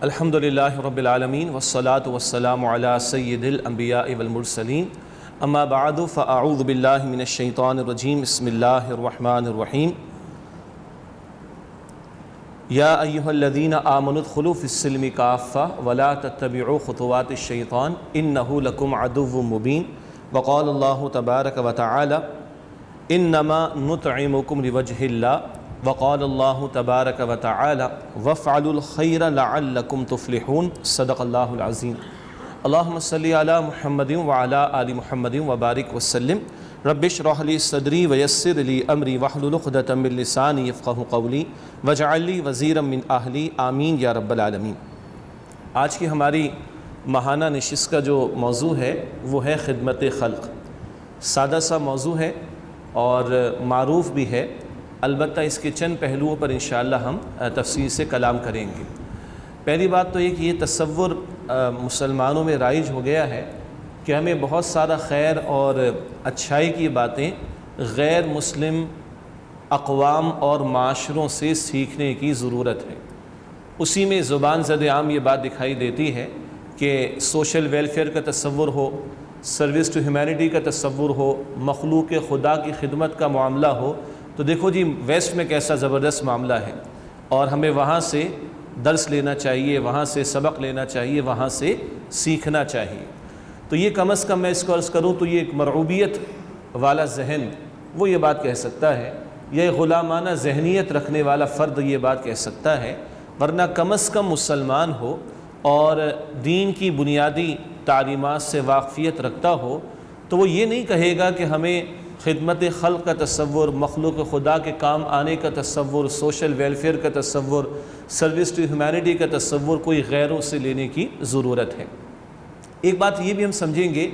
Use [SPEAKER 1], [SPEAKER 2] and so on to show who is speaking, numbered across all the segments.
[SPEAKER 1] الحمدللہ رب العالمین والصلاة والسلام علی سید الانبیاء والمرسلین اما بعد فاعوذ باللہ من الشیطان الرجیم بسم اللہ الرحمن الرحیم یا ایہا الذین آمنوا ادخلوا فی السلم کافہ ولا تتبعوا خطوات الشیطان انہ لکم عدو مبین وقال اللہ تبارک وتعالی انما نطعمکم لوجہ اللہ وقال اللہ تبارک وتعالی وافعلوا الخیر لعلکم تفلحون صدق اللہ العظیم اللہم صلی علی محمد وعلی آل محمد وبارک وسلم رب اشرح لی صدری ویسر لی امری واحلل عقدۃ من لسانی یفقہوا قولی واجعل لی وزیرا من اہلی آمین یا رب العالمین۔ آج کی ہماری ماہانہ نشست کا جو موضوع ہے وہ ہے خدمت خلق۔ سادہ سا موضوع ہے اور معروف بھی ہے، البتہ اس کے چند پہلوؤں پر انشاءاللہ ہم تفصیل سے کلام کریں گے۔ پہلی بات تو یہ کہ یہ تصور مسلمانوں میں رائج ہو گیا ہے کہ ہمیں بہت سارا خیر اور اچھائی کی باتیں غیر مسلم اقوام اور معاشروں سے سیکھنے کی ضرورت ہے۔ اسی میں زبان زد عام یہ بات دکھائی دیتی ہے کہ سوشل ویلفیئر کا تصور ہو، سروس ٹو ہیومینٹی کا تصور ہو، مخلوق خدا کی خدمت کا معاملہ ہو، تو دیکھو جی ویسٹ میں کیسا زبردست معاملہ ہے اور ہمیں وہاں سے درس لینا چاہیے، وہاں سے سبق لینا چاہیے، وہاں سے سیکھنا چاہیے۔ تو یہ کم از کم میں اس کو عرض کروں تو یہ ایک مرعوبیت والا ذہن وہ یہ بات کہہ سکتا ہے، یا غلامانہ ذہنیت رکھنے والا فرد یہ بات کہہ سکتا ہے، ورنہ کم از کم مسلمان ہو اور دین کی بنیادی تعلیمات سے واقفیت رکھتا ہو تو وہ یہ نہیں کہے گا کہ ہمیں خدمت خلق کا تصور، مخلوق خدا کے کام آنے کا تصور، سوشل ویلفیئر کا تصور، سروس ٹو ہیومینٹی کا تصور کوئی غیروں سے لینے کی ضرورت ہے۔ ایک بات یہ بھی ہم سمجھیں گے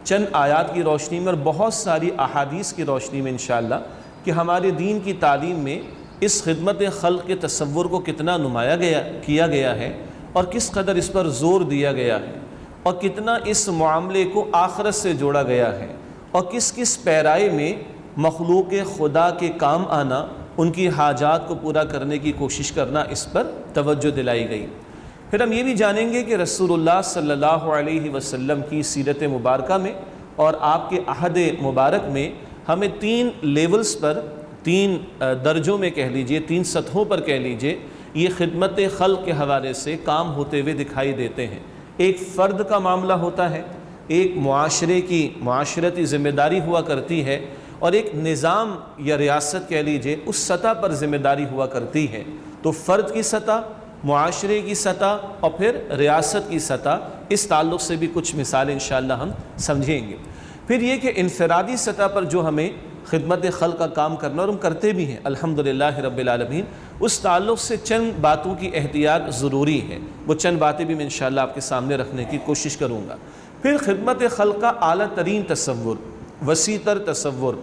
[SPEAKER 1] چند آیات کی روشنی میں اور بہت ساری احادیث کی روشنی میں انشاءاللہ کہ ہمارے دین کی تعلیم میں اس خدمت خلق کے تصور کو کتنا نمایاں کیا گیا ہے اور کس قدر اس پر زور دیا گیا ہے اور کتنا اس معاملے کو آخرت سے جوڑا گیا ہے اور کس کس پیرائی میں مخلوق خدا کے کام آنا، ان کی حاجات کو پورا کرنے کی کوشش کرنا، اس پر توجہ دلائی گئی۔ پھر ہم یہ بھی جانیں گے کہ رسول اللہ صلی اللہ علیہ وسلم کی سیرت مبارکہ میں اور آپ کے عہد مبارک میں ہمیں تین لیولز پر، تین درجوں میں کہہ لیجئے، تین سطحوں پر کہہ لیجئے، یہ خدمت خلق کے حوالے سے کام ہوتے ہوئے دکھائی دیتے ہیں۔ ایک فرد کا معاملہ ہوتا ہے، ایک معاشرے کی معاشرتی ذمہ داری ہوا کرتی ہے، اور ایک نظام یا ریاست کہہ لیجئے اس سطح پر ذمہ داری ہوا کرتی ہے۔ تو فرد کی سطح، معاشرے کی سطح اور پھر ریاست کی سطح، اس تعلق سے بھی کچھ مثالیں انشاءاللہ ہم سمجھیں گے۔ پھر یہ کہ انفرادی سطح پر جو ہمیں خدمت خلق کا کام کرنا اور ہم کرتے بھی ہیں الحمدللہ رب العالمین، اس تعلق سے چند باتوں کی احتیاط ضروری ہے۔ وہ چند باتیں بھی میں انشاءاللہ آپ کے سامنے رکھنے کی کوشش کروں گا۔ پھر خدمت خلق کا اعلیٰ ترین تصور، وسیع تر تصور،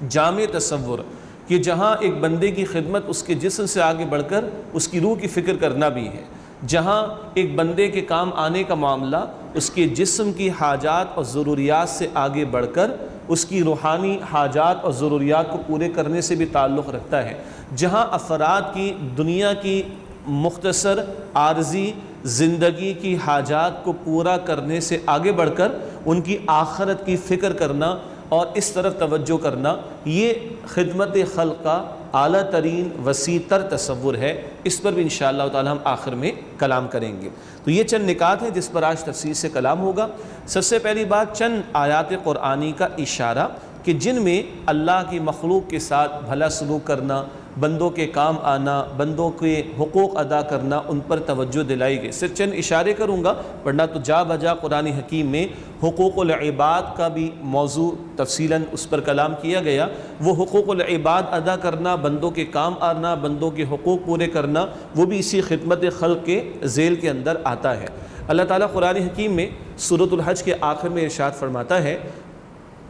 [SPEAKER 1] جامع تصور، کہ جہاں ایک بندے کی خدمت اس کے جسم سے آگے بڑھ کر اس کی روح کی فکر کرنا بھی ہے، جہاں ایک بندے کے کام آنے کا معاملہ اس کے جسم کی حاجات اور ضروریات سے آگے بڑھ کر اس کی روحانی حاجات اور ضروریات کو پورے کرنے سے بھی تعلق رکھتا ہے، جہاں افراد کی دنیا کی مختصر عارضی زندگی کی حاجات کو پورا کرنے سے آگے بڑھ کر ان کی آخرت کی فکر کرنا اور اس طرف توجہ کرنا، یہ خدمت خلق کا اعلیٰ ترین وسیع تر تصور ہے۔ اس پر بھی انشاءاللہ تعالی ہم آخر میں کلام کریں گے۔ تو یہ چند نکات ہیں جس پر آج تفصیل سے کلام ہوگا۔ سب سے پہلی بات چند آیات قرآنی کا اشارہ کہ جن میں اللہ کی مخلوق کے ساتھ بھلا سلوک کرنا، بندوں کے کام آنا، بندوں کے حقوق ادا کرنا، ان پر توجہ دلائی گئی۔ صرف چند اشارے کروں گا ورنہ تو جا بجا قرآن حکیم میں حقوق العباد کا بھی موضوع تفصیلاً اس پر کلام کیا گیا۔ وہ حقوق العباد ادا کرنا، بندوں کے کام آنا، بندوں کے حقوق پورے کرنا، وہ بھی اسی خدمت خلق کے ذیل کے اندر آتا ہے۔ اللہ تعالیٰ قرآن حکیم میں سورۃ الحج کے آخر میں ارشاد فرماتا ہے،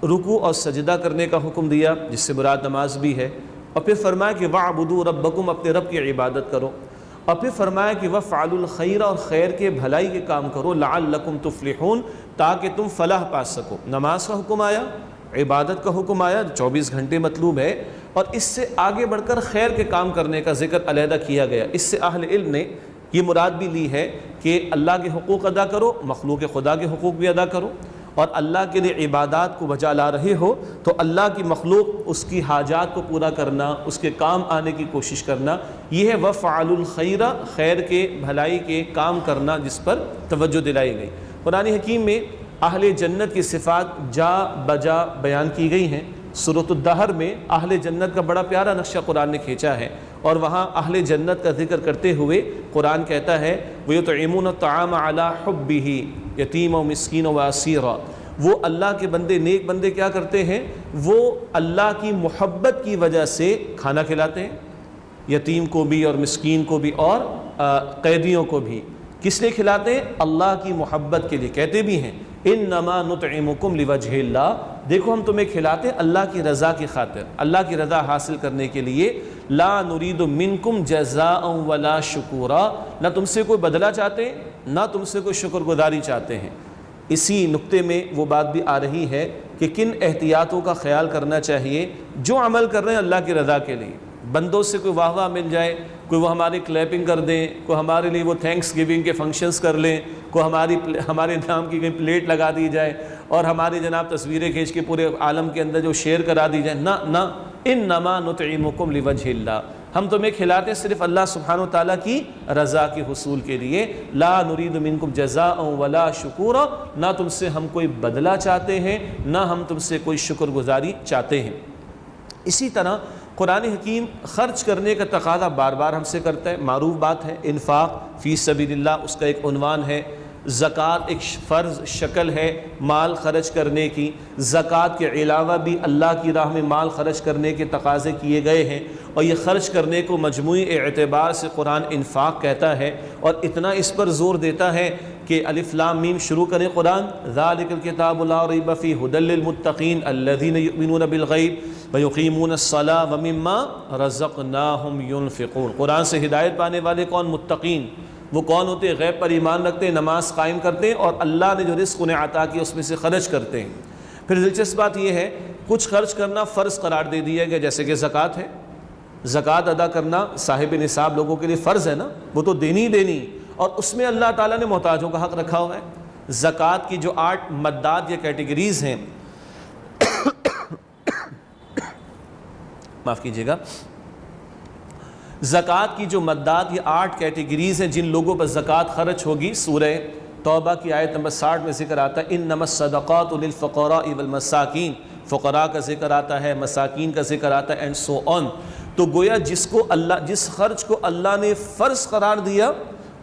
[SPEAKER 1] رکوع اور سجدہ کرنے کا حکم دیا جس سے مراد نماز بھی ہے، اور پھر فرمایا کہ وَاعْبُدُوا رَبَّكُمْ، اپنے رب کی عبادت کرو، اور پھر فرمایا کہ وَافْعَلُوا الْخَيْرَ، اور خیر کے بھلائی کے کام کرو، لَعَلَّكُمْ تُفْلِحُونَ، تاکہ تم فلاح پا سکو۔ نماز کا حکم آیا، عبادت کا حکم آیا، 24 گھنٹے مطلوب ہے، اور اس سے آگے بڑھ کر خیر کے کام کرنے کا ذکر علیحدہ کیا گیا۔ اس سے اہل علم نے یہ مراد بھی لی ہے کہ اللہ کے حقوق ادا کرو، مخلوق خدا کے حقوق بھی ادا کرو، اور اللہ کے لیے عبادات کو بجا لا رہے ہو تو اللہ کی مخلوق اس کی حاجات کو پورا کرنا، اس کے کام آنے کی کوشش کرنا، یہ ہے وَفْعَلُوا الْخَيْرَ، خیر کے بھلائی کے کام کرنا جس پر توجہ دلائی گئی۔ قرآن حکیم میں اہل جنت کی صفات جا بجا بیان کی گئی ہیں۔ سورۃ الدہر میں اہل جنت کا بڑا پیارا نقشہ قرآن نے کھینچا ہے، اور وہاں اہل جنت کا ذکر کرتے ہوئے قرآن کہتا ہے وَيُطْعِمُونَ الطَّعَامَ عَلَىٰ حُبِّهِ یتیما و مسکین و اسیرا، وہ اللہ کے بندے، نیک بندے کیا کرتے ہیں؟ وہ اللہ کی محبت کی وجہ سے کھانا کھلاتے ہیں، یتیم کو بھی اور مسکین کو بھی اور قیدیوں کو بھی۔ کس لیے کھلاتے ہیں؟ اللہ کی محبت کے لیے۔ کہتے بھی ہیں انما نطعمکم لوجہ اللہ، دیکھو ہم تمہیں کھلاتے ہیں اللہ کی رضا کی خاطر، اللہ کی رضا حاصل کرنے کے لیے۔ لا نرید منکم جزاء ولا شکورا، نہ تم سے کوئی بدلہ چاہتے ہیں، نہ تم سے کوئی شکر گزاری چاہتے ہیں۔ اسی نقطے میں وہ بات بھی آ رہی ہے کہ کن احتیاطوں کا خیال کرنا چاہیے جو عمل کر رہے ہیں اللہ کی رضا کے لیے۔ بندوں سے کوئی واہ واہ مل جائے، کوئی وہ ہماری کلیپنگ کر دیں، کوئی ہمارے لیے وہ تھینکس گیونگ کے فنکشنز کر لیں، کوئی ہمارے نام کی کہیں پلیٹ لگا دی جائے اور ہماری جناب تصویریں کھینچ کے پورے عالم کے اندر جو شیئر کرا دی جائے، نہ انما نطعمکم لوجہ اللہ، ہم تمہیں کھلاتے صرف اللہ سبحانہ وتعالیٰ کی رضا کے حصول کے لیے۔ لا نرید منکم جزاء ولا شکورا، نہ تم سے ہم کوئی بدلہ چاہتے ہیں، نہ ہم تم سے کوئی شکر گزاری چاہتے ہیں۔ اسی طرح قرآن حکیم خرچ کرنے کا تقاضا بار بار ہم سے کرتا ہے، معروف بات ہے، انفاق فی سبیل اللہ اس کا ایک عنوان ہے۔ زکوٰۃ ایک فرض شکل ہے مال خرچ کرنے کی، زکوٰۃ کے علاوہ بھی اللہ کی راہ میں مال خرچ کرنے کے تقاضے کیے گئے ہیں، اور یہ خرچ کرنے کو مجموعی اعتبار سے قرآن انفاق کہتا ہے، اور اتنا اس پر زور دیتا ہے کہ الف لام میم شروع کریں قرآن، ذالک الکتاب لا ریب فیہ ھدی للمتقین الذین یؤمنون بالغیب ویقیمون الصلاۃ ومما رزقناہم ینفقون۔ قرآن سے ہدایت پانے والے کون؟ متقین۔ وہ کون ہوتے ہیں؟ غیب پر ایمان رکھتے ہیں، نماز قائم کرتے ہیں، اور اللہ نے جو رزق انہیں عطا کیا اس میں سے خرچ کرتے ہیں۔ پھر دلچسپ بات یہ ہے کچھ خرچ کرنا فرض قرار دے دیا گیا، جیسے کہ زکوٰۃ ہے۔ زکوٰۃ ادا کرنا صاحب نصاب لوگوں کے لیے فرض ہے نا، وہ تو دینی دینی، اور اس میں اللہ تعالیٰ نے محتاجوں کا حق رکھا ہوا ہے۔ زکوٰۃ کی جو 8 مدات یا کیٹیگریز ہیں معاف کیجیے گا، زکوٰۃ کی جو مدات یہ 8 کیٹیگریز ہیں جن لوگوں پر زکوٰۃ خرچ ہوگی، سورہ توبہ کی آیت نمبر 60 میں ذکر آتا ہے انما الصدقات للفقراء والمساکین، فقراء کا ذکر آتا ہے، مساکین کا ذکر آتا ہے، اینڈ سو آن۔ تو گویا جس خرچ کو اللہ نے فرض قرار دیا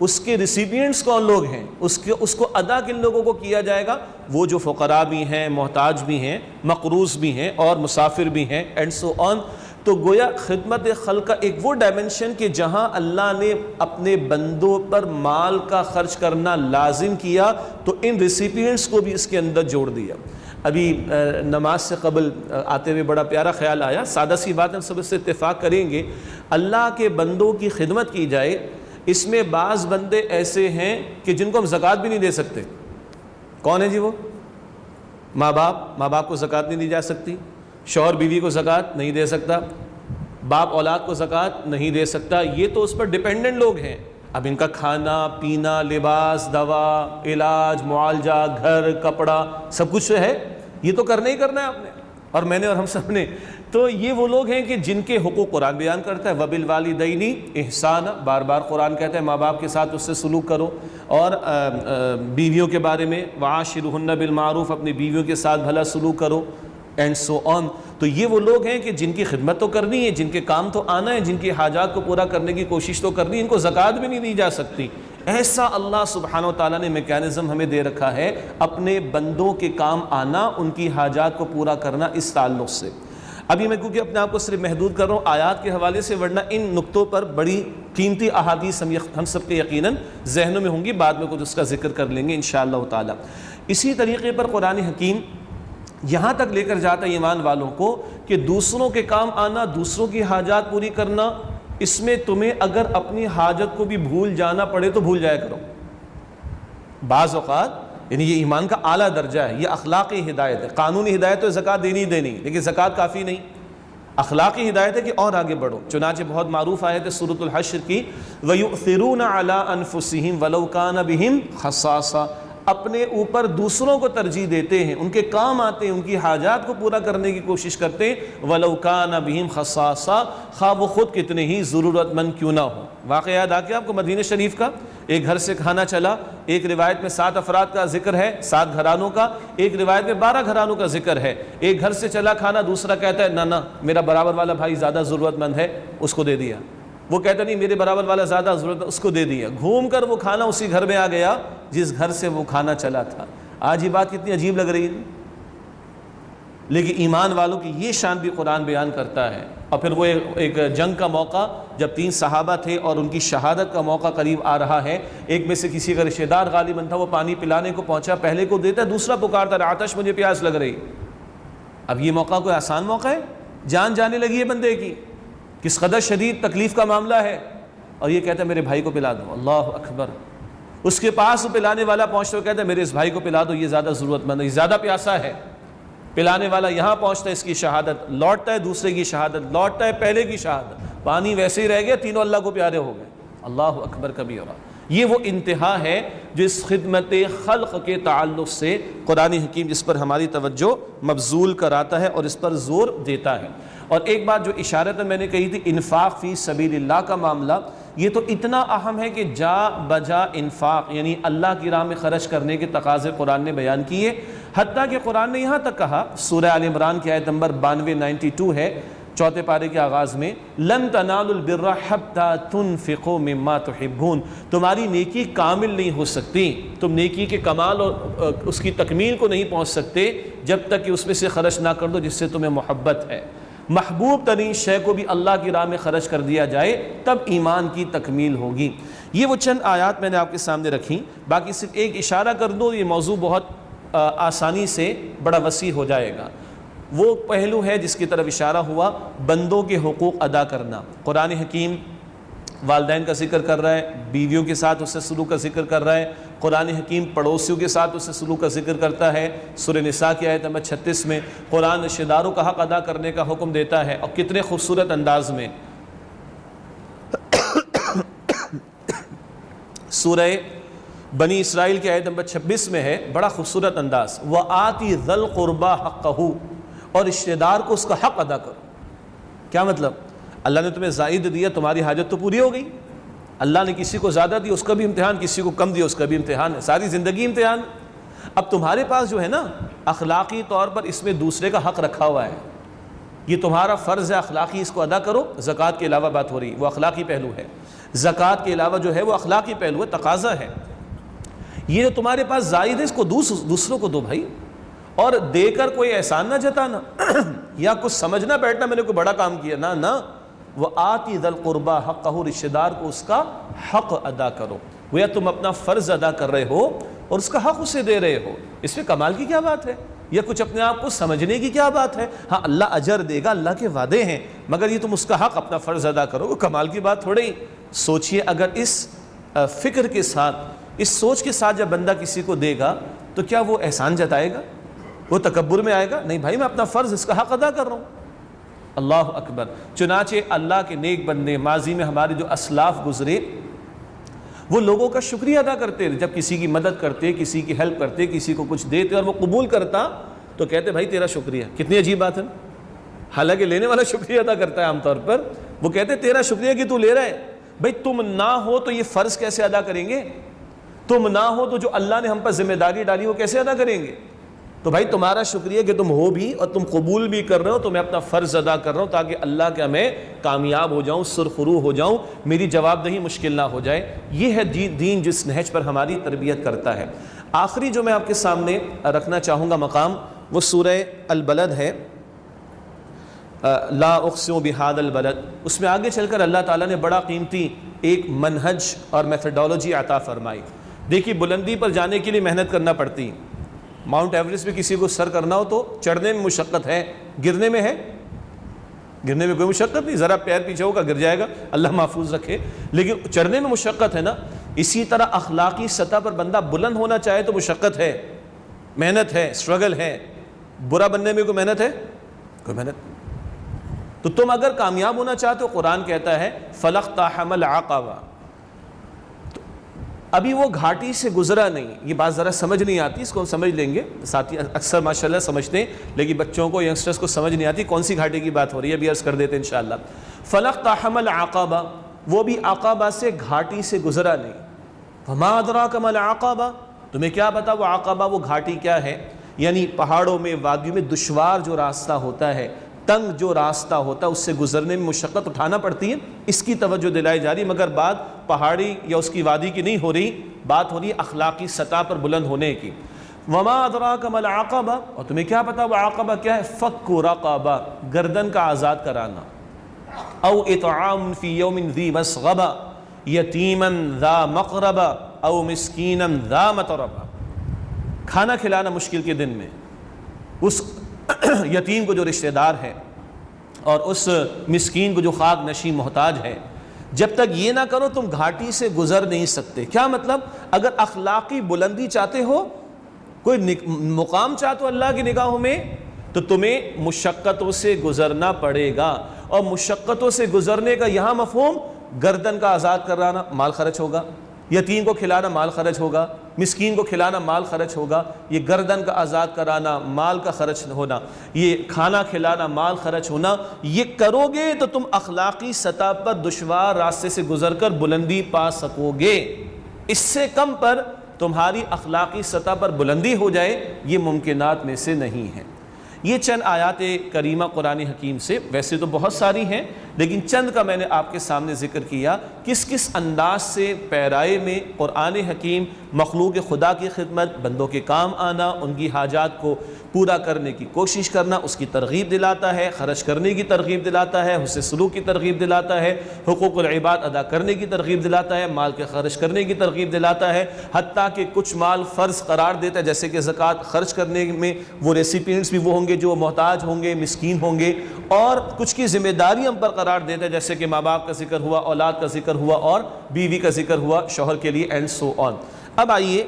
[SPEAKER 1] اس کے ریسیپینٹس کون لوگ ہیں، اس کو ادا کن لوگوں کو کیا جائے گا؟ وہ جو فقراء بھی ہیں، محتاج بھی ہیں، مقروض بھی ہیں اور مسافر بھی ہیں، اینڈ سو آن۔ تو گویا خدمت خلق کا ایک وہ ڈائمنشن کہ جہاں اللہ نے اپنے بندوں پر مال کا خرچ کرنا لازم کیا تو ان ریسیپینٹس کو بھی اس کے اندر جوڑ دیا۔ ابھی نماز سے قبل آتے ہوئے بڑا پیارا خیال آیا، سادہ سی بات ہم سب اس سے اتفاق کریں گے، اللہ کے بندوں کی خدمت کی جائے، اس میں بعض بندے ایسے ہیں کہ جن کو ہم زکوٰۃ بھی نہیں دے سکتے۔ کون ہے جی وہ؟ ماں باپ کو زکوٰۃ نہیں دی جا سکتی، شوہر بیوی کو زکوٰۃ نہیں دے سکتا، باپ اولاد کو زکوٰۃ نہیں دے سکتا، یہ تو اس پر ڈیپینڈنٹ لوگ ہیں۔ اب ان کا کھانا پینا، لباس، دوا، علاج، معالجہ، گھر، کپڑا، سب کچھ ہے، یہ تو کرنا ہی کرنا ہے آپ نے اور میں نے اور ہم سب نے۔ تو یہ وہ لوگ ہیں کہ جن کے حقوق قرآن بیان کرتا ہے، وَبِالْوَالِدَيْنِ احسانا، بار بار قرآن کہتا ہے ماں باپ کے ساتھ اس سے سلوک کرو، اور بیویوں کے بارے میں وَعَاشِرُهُنَّ بِالْمَعْرُوفِ، اپنی بیویوں کے ساتھ بھلا سلوک کرو، اینڈ سو آن۔ تو یہ وہ لوگ ہیں کہ جن کی خدمت تو کرنی ہے، جن کے کام تو آنا ہے، جن کی حاجات کو پورا کرنے کی کوشش تو کرنی ہے، ان کو زکوٰۃ بھی نہیں دی جا سکتی۔ ایسا اللہ سبحانہ وتعالیٰ نے میکینزم ہمیں دے رکھا ہے اپنے بندوں کے کام آنا، ان کی حاجات کو پورا کرنا اس تعلق سے۔ ابھی میں کیونکہ اپنے آپ کو صرف محدود کر رہا ہوں آیات کے حوالے سے، ورنہ ان نقطوں پر بڑی قیمتی احادیث ہم سب کے یقیناً ذہنوں میں ہوں گی، بعد میں کچھ اس کا ذکر کر لیں گے انشاءاللہ تعالیٰ۔ اسی طریقے پر قرآن حکیم یہاں تک لے کر جاتا ہے ایمان والوں کو کہ دوسروں کے کام آنا، دوسروں کی حاجات پوری کرنا، اس میں تمہیں اگر اپنی حاجت کو بھی بھول جانا پڑے تو بھول جایا کرو۔ بعض اوقات یعنی یہ ایمان کا اعلیٰ درجہ ہے، یہ اخلاقی ہدایت ہے۔ قانونی ہدایت تو زکوٰۃ دینی، لیکن زکوٰۃ کافی نہیں۔ اخلاقی ہدایت ہے کہ اور آگے بڑھو. چنانچہ بہت معروف آیت ہے سورۃ الحشر کی، وَيُؤْثِرُونَ عَلَىٰ أَنفُسِهِمْ وَلَوْ كَانَ بِهِمْ خَصَاصَةٌ، اپنے اوپر دوسروں کو ترجیح دیتے ہیں، ان کے کام آتے ہیں، ان کی حاجات کو پورا کرنے کی کوشش کرتے ہیں. وَلَوْ كَانَ بِهِمْ خَصَاصَةٌ، خواہ وہ خود کتنے ہی ضرورت مند کیوں نہ ہو. واقعہ یاد آ کے آپ کو مدینہ شریف کا، ایک گھر سے کھانا چلا، ایک روایت میں 7 افراد کا ذکر ہے، 7 گھرانوں کا، ایک روایت میں 12 گھرانوں کا ذکر ہے. ایک گھر سے چلا کھانا، دوسرا کہتا ہے نہ میرا برابر والا بھائی زیادہ ضرورت مند ہے، اس کو دے دیا. وہ کہتا نہیں میرے برابر والا زیادہ ضرورت ہے، اس کو دے دیا. گھوم کر وہ کھانا اسی گھر میں آ گیا جس گھر سے وہ کھانا چلا تھا. آج یہ بات کتنی عجیب لگ رہی ہے، لیکن ایمان والوں کی یہ شان بھی قرآن بیان کرتا ہے. اور پھر وہ ایک جنگ کا موقع، جب 3 صحابہ تھے اور ان کی شہادت کا موقع قریب آ رہا ہے، ایک میں سے کسی کا رشتہ دار غالباً تھا، وہ پانی پلانے کو پہنچا، پہلے کو دیتا، دوسرا پکارتا رہا آتش مجھے پیاس لگ رہی. اب یہ موقع کوئی آسان موقع ہے؟ جان جانے لگی ہے بندے کی، کس قدر شدید تکلیف کا معاملہ ہے، اور یہ کہتا ہے میرے بھائی کو پلا دو. اللہ اکبر. اس کے پاس وہ پلانے والا پہنچتا ہے، کہتا ہے میرے اس بھائی کو پلا دو، یہ زیادہ ضرورت مند ہے، یہ زیادہ پیاسا ہے. پلانے والا یہاں پہنچتا ہے، اس کی شہادت، لوٹتا ہے دوسرے کی شہادت، لوٹتا ہے پہلے کی شہادت، پانی ویسے ہی رہ گیا، تینوں اللہ کو پیارے ہو گئے. اللہ اکبر کبیرہ. یہ وہ انتہا ہے جو اس خدمت خلق کے تعلق سے قرآن حکیم جس پر ہماری توجہ مبذول کراتا ہے اور اس پر زور دیتا ہے. اور ایک بات جو اشارتاً میں نے کہی تھی، انفاق فی سبیل اللہ کا معاملہ، یہ تو اتنا اہم ہے کہ جا بجا انفاق یعنی اللہ کی راہ میں خرچ کرنے کے تقاضے قرآن نے بیان کیے. حتیٰ کہ قرآن نے یہاں تک کہا، سورہ آل عمران کی آیت نمبر 92 ہے، 4 پارے کے آغاز میں، لن تنالوا البر حتى تنفقوا مما تحبون، تمہاری نیکی کامل نہیں ہو سکتی، تم نیکی کے کمال اور اس کی تکمیل کو نہیں پہنچ سکتے جب تک کہ اس میں سے خرچ نہ کر دو جس سے تمہیں محبت ہے. محبوب ترین شے کو بھی اللہ کی راہ میں خرچ کر دیا جائے تب ایمان کی تکمیل ہوگی. یہ وہ چند آیات میں نے آپ کے سامنے رکھی، باقی صرف ایک اشارہ کر دو، یہ موضوع بہت آسانی سے بڑا وسیع ہو جائے گا. وہ پہلو ہے جس کی طرف اشارہ ہوا، بندوں کے حقوق ادا کرنا. قرآن حکیم والدین کا ذکر کر رہا ہے، بیویوں کے ساتھ اس سے سلوک کا ذکر کر رہا ہے. قرآن حکیم پڑوسیوں کے ساتھ اس سے سلوک کا ذکر کرتا ہے. سورہ نساء کی آیت نمبر 36 میں قرآن رشتہ داروں کا حق ادا کرنے کا حکم دیتا ہے، اور کتنے خوبصورت انداز میں. سورہ بنی اسرائیل کی آیت نمبر 26 میں ہے، بڑا خوبصورت انداز، وَآتِ ذَا الْقُرْبَى حَقَّهُ، اور رشتہ دار کو اس کا حق ادا کرو. کیا مطلب؟ اللہ نے تمہیں زائد دیا، تمہاری حاجت تو پوری ہو گئی. اللہ نے کسی کو زیادہ دیا، اس کا بھی امتحان، کسی کو کم دیا، اس کا بھی امتحان ہے، ساری زندگی امتحان. اب تمہارے پاس جو ہے نا اخلاقی طور پر اس میں دوسرے کا حق رکھا ہوا ہے، یہ تمہارا فرض ہے اخلاقی، اس کو ادا کرو. زکوٰۃ کے علاوہ بات ہو رہی، وہ اخلاقی پہلو ہے. زکوٰۃ کے علاوہ جو ہے وہ اخلاقی پہلو ہے، تقاضا ہے. یہ جو تمہارے پاس زائد ہے اس کو دوسروں کو دو بھائی، اور دے کر کوئی احسان نہ جتانا یا کچھ سمجھنا بیٹھنا میں نے کوئی بڑا کام کیا، نہ. وَآتِ ذَا الْقُرْبَى حَقَّهُ، رشتہ دار کو اس کا حق ادا کرو. گویا تم اپنا فرض ادا کر رہے ہو اور اس کا حق اسے دے رہے ہو. اس میں کمال کی کیا بات ہے، یا کچھ اپنے آپ کو سمجھنے کی کیا بات ہے؟ ہاں اللہ اجر دے گا، اللہ کے وعدے ہیں، مگر یہ تم اس کا حق اپنا فرض ادا کرو، وہ کمال کی بات تھوڑی. سوچئے اگر اس فکر کے ساتھ، اس سوچ کے ساتھ جب بندہ کسی کو دے گا تو کیا وہ احسان جتائے گا، وہ تکبر میں آئے گا؟ نہیں بھائی، میں اپنا فرض، اس کا حق ادا کر رہا ہوں. اللہ اکبر. چنانچہ اللہ کے نیک بندے، ماضی میں ہمارے جو اسلاف گزرے، وہ لوگوں کا شکریہ ادا کرتے، جب کسی کی مدد کرتے، کسی کی ہیلپ کرتے، کسی کو کچھ دیتے اور وہ قبول کرتا تو کہتے بھائی تیرا شکریہ. کتنی عجیب بات ہے. حالانکہ لینے والا شکریہ ادا کرتا ہے عام طور پر، وہ کہتے تیرا شکریہ کہ تو لے رہا ہے. بھائی تم نہ ہو تو یہ فرض کیسے ادا کریں گے؟ تم نہ ہو تو جو اللہ نے ہم پر ذمہ داری ڈالی وہ کیسے ادا کریں گے؟ تو بھائی تمہارا شکریہ کہ تم ہو بھی اور تم قبول بھی کر رہے ہو، تو میں اپنا فرض ادا کر رہا ہوں تاکہ اللہ کے میں کامیاب ہو جاؤں، سرخرو ہو جاؤں، میری جواب دہی مشکل نہ ہو جائے. یہ ہے دین جس نہج پر ہماری تربیت کرتا ہے. آخری جو میں آپ کے سامنے رکھنا چاہوں گا مقام، وہ سورہ البلد ہے، لا اقسم بہذا البلد. اس میں آگے چل کر اللہ تعالیٰ نے بڑا قیمتی ایک منہج اور میتھڈالوجی عطا فرمائی. دیکھیے بلندی پر جانے کے لیے محنت کرنا پڑتی. ماؤنٹ ایوریسٹ پہ کسی کو سر کرنا ہو تو چڑھنے میں مشقت ہے، گرنے میں ہے؟ گرنے میں کوئی مشقت نہیں، ذرا پیر پیچھے ہوگا گر جائے گا، اللہ محفوظ رکھے، لیکن چڑھنے میں مشقت ہے نا. اسی طرح اخلاقی سطح پر بندہ بلند ہونا چاہے تو مشقت ہے، محنت ہے، اسٹرگل ہے. برا بننے میں کوئی محنت ہے؟ کوئی محنت. تو تم اگر کامیاب ہونا چاہتے ہو، قرآن کہتا ہے فَلَقْتَحَمَ الْعَقَبَةَ، ابھی وہ گھاٹی سے گزرا نہیں. یہ بات ذرا سمجھ نہیں آتی، اس کو ہم سمجھ لیں گے، ساتھی اکثر ماشاءاللہ سمجھتے ہیں، لیکن بچوں کو، ینگسٹرز کو سمجھ نہیں آتی کون سی گھاٹی کی بات ہو رہی ہے، ابھی عرض کر دیتے ہیں انشاءاللہ. فَلَقْتَحَمَ الْعَقَبَةَ، وہ بھی عقبہ سے گھاٹی سے گزرا نہیں. وَمَا أَدْرَاكَ مَا الْعَقَبَةُ، تمہیں کیا پتا وہ عقبہ، وہ گھاٹی کیا ہے؟ یعنی پہاڑوں میں، وادیوں میں دشوار جو راستہ ہوتا ہے، تنگ جو راستہ ہوتا ہے، اس سے گزرنے میں مشقت اٹھانا پڑتی ہے، اس کی توجہ دلائی جا رہی ہے. مگر بات پہاڑی یا اس کی وادی کی نہیں ہو رہی، بات ہو رہی ہے اخلاقی سطح پر بلند ہونے کی. وَمَا أَدْرَاكَ مَا الْعَقَبَةُ، اور تمہیں کیا پتا وہ عقبہ کیا ہے؟ فَكُّ رَقَبَةٍ، گردن کا آزاد کرانا. او اطعام فی یوم ذی مسغبہ یتیما ذا مقربہ او مسکینا ذا متربہ، کھانا کھلانا مشکل کے دن میں اس یتیم کو جو رشتہ دار ہے اور اس مسکین کو جو خاک نشین محتاج ہے. جب تک یہ نہ کرو تم گھاٹی سے گزر نہیں سکتے. کیا مطلب؟ اگر اخلاقی بلندی چاہتے ہو، کوئی مقام چاہتے ہو اللہ کی نگاہوں میں، تو تمہیں مشقتوں سے گزرنا پڑے گا. اور مشقتوں سے گزرنے کا یہاں مفہوم گردن کا آزاد کرانا، مال خرچ ہوگا، یتیم کو کھلانا مال خرچ ہوگا، مسکین کو کھلانا مال خرچ ہوگا. یہ گردن کا آزاد کرانا، مال کا خرچ ہونا، یہ کھانا کھلانا، مال خرچ ہونا، یہ کرو گے تو تم اخلاقی سطح پر دشوار راستے سے گزر کر بلندی پا سکو گے. اس سے کم پر تمہاری اخلاقی سطح پر بلندی ہو جائے، یہ ممکنات میں سے نہیں ہے. یہ چند آیات کریمہ قرآن حکیم سے، ویسے تو بہت ساری ہیں لیکن چند کا میں نے آپ کے سامنے ذکر کیا. کس کس انداز سے پیرائے میں قرآن حکیم مخلوق خدا کی خدمت، بندوں کے کام آنا، ان کی حاجات کو پورا کرنے کی کوشش کرنا، اس کی ترغیب دلاتا ہے، خرچ کرنے کی ترغیب دلاتا ہے، حسن سلوک کی ترغیب دلاتا ہے، حقوق العباد ادا کرنے کی ترغیب دلاتا ہے، مال کے خرچ کرنے کی ترغیب دلاتا ہے. حتیٰ کہ کچھ مال فرض قرار دیتا ہے، جیسے کہ زکوٰۃ خرچ کرنے میں وہ ریسیپینٹس بھی وہ ہوں گے جو محتاج ہوں گے، مسکین ہوں گے. اور کچھ کی ذمہ داری ہم پر قرار دیتا ہے، جیسے کہ ماں باپ کا ذکر ہوا، اولاد کا ذکر ہوا اور بیوی کا ذکر ہوا شوہر کے لیے، اینڈ سو آن. اب آئیے،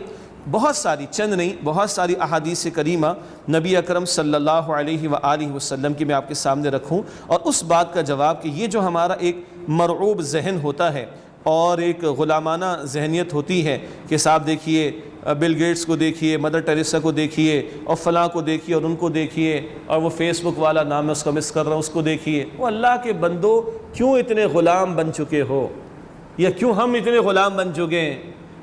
[SPEAKER 1] بہت ساری، چند نہیں، بہت ساری احادیث کریمہ نبی اکرم صلی اللہ علیہ وآلہ وسلم کی میں آپ کے سامنے رکھوں، اور اس بات کا جواب کہ یہ جو ہمارا ایک مرعوب ذہن ہوتا ہے اور ایک غلامانہ ذہنیت ہوتی ہے کہ صاحب دیکھیے بل گیٹس کو دیکھیے، مدر ٹریسا کو دیکھیے، اور فلاں کو دیکھیے اور ان کو دیکھیے، اور وہ فیس بک والا نام ہے اس کا مس کر رہا ہوں، اس کو دیکھیے. وہ اللہ کے بندو کیوں اتنے غلام بن چکے ہو، یا کیوں ہم اتنے غلام بن چکے ہیں،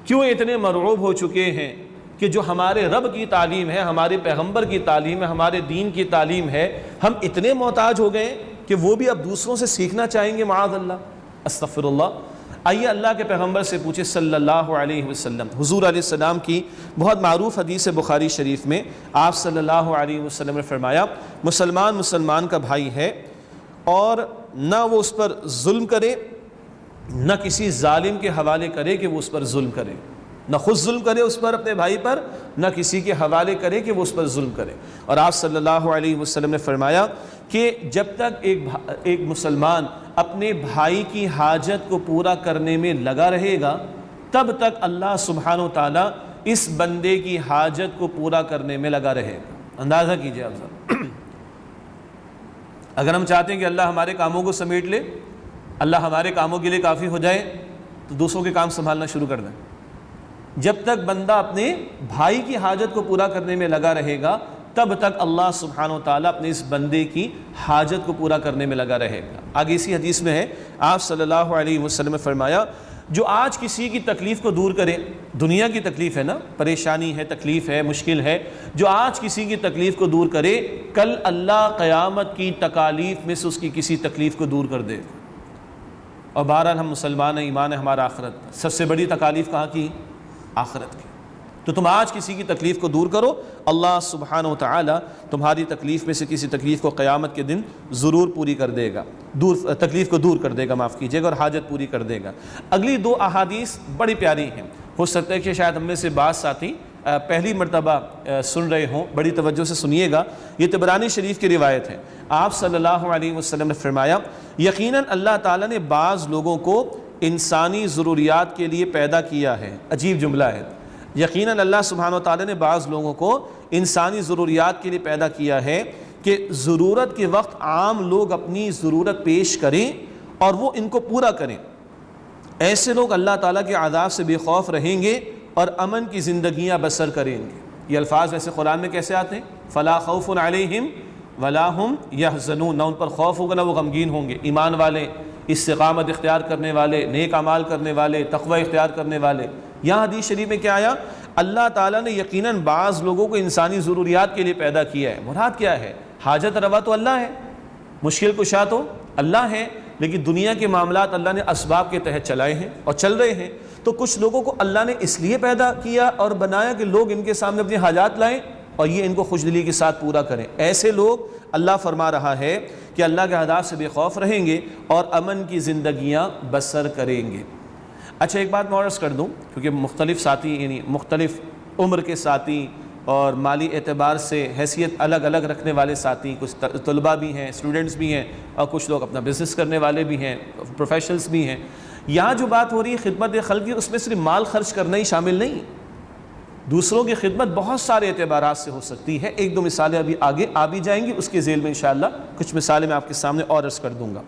[SPEAKER 1] کیوں اتنے مرعوب ہو چکے ہیں کہ جو ہمارے رب کی تعلیم ہے، ہمارے پیغمبر کی تعلیم ہے، ہمارے دین کی تعلیم ہے، ہم اتنے محتاج ہو گئے کہ وہ بھی اب دوسروں سے سیکھنا چاہیں گے، معاذ اللہ، استغفر اللہ. آئیے اللہ کے پیغمبر سے پوچھے صلی اللہ علیہ وسلم. حضور علیہ السلام کی بہت معروف حدیث بخاری شریف میں آپ صلی اللہ علیہ وسلم نے فرمایا، مسلمان کا بھائی ہے، اور نہ وہ اس پر ظلم کرے، نہ کسی ظالم کے حوالے کرے کہ وہ اس پر ظلم کرے، نہ خود ظلم کرے اس پر اپنے بھائی پر، نہ کسی کے حوالے کرے کہ وہ اس پر ظلم کرے. اور آپ صلی اللہ علیہ وسلم نے فرمایا کہ جب تک ایک مسلمان اپنے بھائی کی حاجت کو پورا کرنے میں لگا رہے گا، تب تک اللہ سبحانہ و تعالیٰ اس بندے کی حاجت کو پورا کرنے میں لگا رہے گا. اندازہ کیجئے آپ سب، اگر ہم چاہتے ہیں کہ اللہ ہمارے کاموں کو سمیٹ لے، اللہ ہمارے کاموں کے لیے کافی ہو جائے، تو دوسروں کے کام سنبھالنا شروع کر دیں. جب تک بندہ اپنے بھائی کی حاجت کو پورا کرنے میں لگا رہے گا، تب تک اللہ سبحانہ و تعالیٰ اپنے اس بندے کی حاجت کو پورا کرنے میں لگا رہے گا. آگے اسی حدیث میں ہے، آپ صلی اللہ علیہ وسلم نے فرمایا، جو آج کسی کی تکلیف کو دور کرے، دنیا کی تکلیف ہے نا، پریشانی ہے، تکلیف ہے، مشکل ہے، جو آج کسی کی تکلیف کو دور کرے، کل اللہ قیامت کی تکالیف میں سے اس کی کسی تکلیف کو دور کر دے. اور بہرحال ہم مسلمان ہیں، ایمان ہے ہمارا آخرت، سب سے بڑی تکالیف کہاں کی؟ آخرت کی. تو تم آج کسی کی تکلیف کو دور کرو، اللہ سبحانہ و تعالیٰ تمہاری تکلیف میں سے کسی تکلیف کو قیامت کے دن ضرور پوری کر دے گا، تکلیف کو دور کر دے گا، معاف کیجیے گا، اور حاجت پوری کر دے گا. اگلی دو احادیث بڑی پیاری ہیں، ہو سکتا ہے کہ شاید ہم میں سے بعض ساتھی پہلی مرتبہ سن رہے ہوں، بڑی توجہ سے سنیے گا. یہ طبرانی شریف کی روایت ہے. آپ صلی اللہ علیہ وسلم نے فرمایا، یقیناً اللہ تعالیٰ نے بعض لوگوں کو انسانی ضروریات کے لیے پیدا کیا ہے. عجیب جملہ ہے، یقیناً اللہ سبحانہ و تعالیٰ نے بعض لوگوں کو انسانی ضروریات کے لیے پیدا کیا ہے کہ ضرورت کے وقت عام لوگ اپنی ضرورت پیش کریں اور وہ ان کو پورا کریں۔ ایسے لوگ اللہ تعالیٰ کے عذاب سے بے خوف رہیں گے اور امن کی زندگیاں بسر کریں گے۔ یہ الفاظ ویسے قرآن میں کیسے آتے ہیں؟ فلا خوف علیہم ولا ہم یحزنون، نہ ان پر خوف ہوگا نہ وہ غمگین ہوں گے۔ ایمان والے، استقامت اختیار کرنے والے، نیک اعمال کرنے والے، تقوی اختیار کرنے والے۔ یہاں حدیث شریف میں کیا آیا؟ اللہ تعالیٰ نے یقیناً بعض لوگوں کو انسانی ضروریات کے لیے پیدا کیا ہے۔ مراد کیا ہے؟ حاجت روا تو اللہ ہے، مشکل کشا تو اللہ ہے، لیکن دنیا کے معاملات اللہ نے اسباب کے تحت چلائے ہیں اور چل رہے ہیں۔ تو کچھ لوگوں کو اللہ نے اس لیے پیدا کیا اور بنایا کہ لوگ ان کے سامنے اپنی حاجات لائیں اور یہ ان کو خوش دلی کے ساتھ پورا کریں۔ ایسے لوگ اللہ فرما رہا ہے کہ اللہ کے عذاب سے بے خوف رہیں گے اور امن کی زندگیاں بسر کریں گے۔ اچھا، ایک بات میں عرض کر دوں، کیونکہ مختلف ساتھی یعنی مختلف عمر کے ساتھی اور مالی اعتبار سے حیثیت الگ الگ رکھنے والے ساتھی، کچھ طلباء بھی ہیں، اسٹوڈنٹس بھی ہیں، اور کچھ لوگ اپنا بزنس کرنے والے بھی ہیں، پروفیشنلز بھی ہیں۔ یہاں جو بات ہو رہی ہے خدمت خلق کی، اس میں صرف مال خرچ کرنا ہی شامل نہیں، دوسروں کی خدمت بہت سارے اعتبارات سے ہو سکتی ہے۔ ایک دو مثالیں ابھی آگے آ بھی جائیں گی، اس کے ذیل میں انشاءاللہ کچھ مثالیں میں آپ کے سامنے اور عرض کر دوں گا۔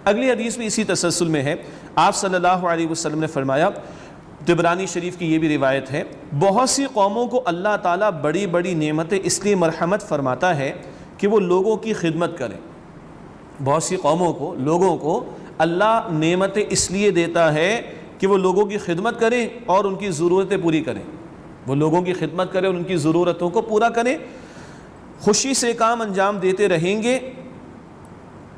[SPEAKER 1] اگلی حدیث میں اسی تسلسل میں ہے، آپ صلی اللہ علیہ وسلم نے فرمایا، طبرانی شریف کی یہ بھی روایت ہے، بہت سی قوموں کو اللہ تعالیٰ بڑی بڑی نعمتیں اس لیے مرحمت فرماتا ہے کہ وہ لوگوں کی خدمت کریں۔ بہت سی قوموں کو، لوگوں کو اللہ نعمتیں اس لیے دیتا ہے کہ وہ لوگوں کی خدمت کریں اور ان کی ضرورتیں پوری کریں، وہ لوگوں کی خدمت کریں اور ان کی ضرورتوں کو پورا کریں، خوشی سے کام انجام دیتے رہیں گے،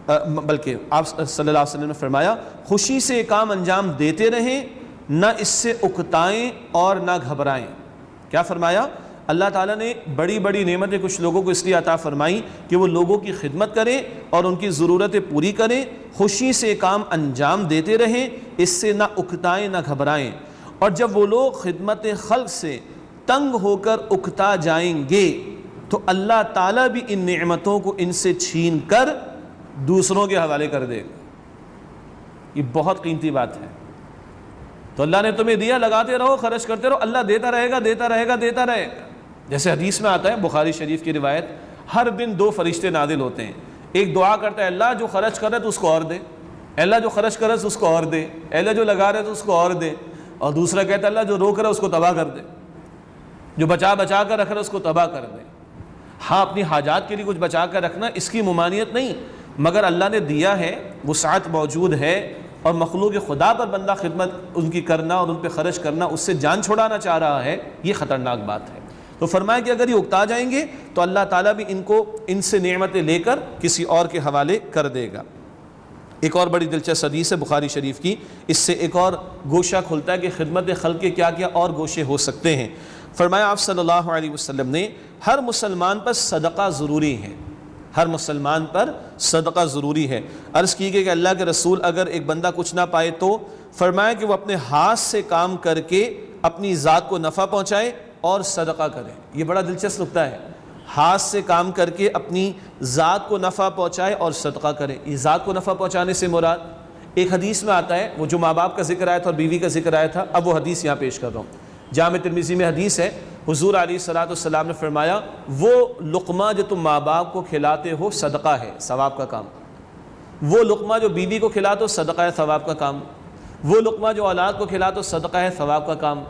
[SPEAKER 1] بلکہ آپ صلی اللہ علیہ وسلم نے فرمایا خوشی سے کام انجام دیتے رہیں، نہ اس سے اکتائیں اور نہ گھبرائیں۔ کیا فرمایا؟ اللہ تعالیٰ نے بڑی بڑی نعمتیں کچھ لوگوں کو اس لیے عطا فرمائیں کہ وہ لوگوں کی خدمت کریں اور ان کی ضرورتیں پوری کریں، خوشی سے کام انجام دیتے رہیں، اس سے نہ اکتائیں نہ گھبرائیں۔ اور جب وہ لوگ خدمت خلق سے تنگ ہو کر اکتا جائیں گے تو اللہ تعالیٰ بھی ان نعمتوں کو ان سے چھین کر دوسروں کے حوالے کر دے گا۔ یہ بہت قیمتی بات ہے۔ تو اللہ نے تمہیں دیا، لگاتے رہو، خرچ کرتے رہو، اللہ دیتا رہے گا دیتا رہے گا دیتا رہے گا۔ جیسے حدیث میں آتا ہے، بخاری شریف کی روایت، ہر دن دو فرشتے نازل ہوتے ہیں، ایک دعا کرتا ہے اللہ جو خرچ کر رہا ہے تو اس کو اور دے، اللہ جو خرچ کر رہا ہے تو اس کو اور دے، اللہ جو لگا رہا ہے تو اس کو اور دے، اور دوسرا کہتا ہے اللہ جو روک رہا ہے اس کو تباہ کر دے، جو بچا بچا کر رکھ رہا ہے اس کو تباہ کر دے۔ ہاں، اپنی حاجات کے لیے کچھ بچا کر رکھنا اس کی ممانعت نہیں، مگر اللہ نے دیا ہے، وسعت موجود ہے، اور مخلوق خدا پر بندہ خدمت ان کی کرنا اور ان پہ خرچ کرنا، اس سے جان چھڑانا چاہ رہا ہے، یہ خطرناک بات ہے۔ تو فرمایا کہ اگر یہ اکتا جائیں گے تو اللہ تعالیٰ بھی ان کو ان سے نعمتیں لے کر کسی اور کے حوالے کر دے گا۔ ایک اور بڑی دلچسپ حدیث ہے بخاری شریف کی، اس سے ایک اور گوشہ کھلتا ہے کہ خدمت خلق کے کیا کیا اور گوشے ہو سکتے ہیں۔ فرمایا آپ صلی اللہ علیہ وسلم نے، ہر مسلمان پر صدقہ ضروری ہے، ہر مسلمان پر صدقہ ضروری ہے۔ عرض کی گئی کہ اللہ کے رسول اگر ایک بندہ کچھ نہ پائے تو فرمایا کہ وہ اپنے ہاتھ سے کام کر کے اپنی ذات کو نفع پہنچائے اور صدقہ کرے۔ یہ بڑا دلچسپ نکتہ ہے، ہاتھ سے کام کر کے اپنی ذات کو نفع پہنچائے اور صدقہ کرے۔ یہ ذات کو نفع پہنچانے سے مراد ایک حدیث میں آتا ہے، وہ جو ماں باپ کا ذکر آیا تھا اور بیوی کا ذکر آیا تھا، اب وہ حدیث یہاں پیش کر رہا ہوں۔ جامع ترمذی میں حدیث ہے، حضور علیہ السلام نے فرمایا وہ لقمہ جو تم ماں باپ کو کھلاتے ہو صدقہ ہے، ثواب کا کام، وہ لقمہ جو بیوی کو کھلاتے ہو صدقہ ہے، ثواب کا کام، وہ لقمہ جو اولاد کو کھلاتے ہو صدقہ ہے، ثواب کا کام،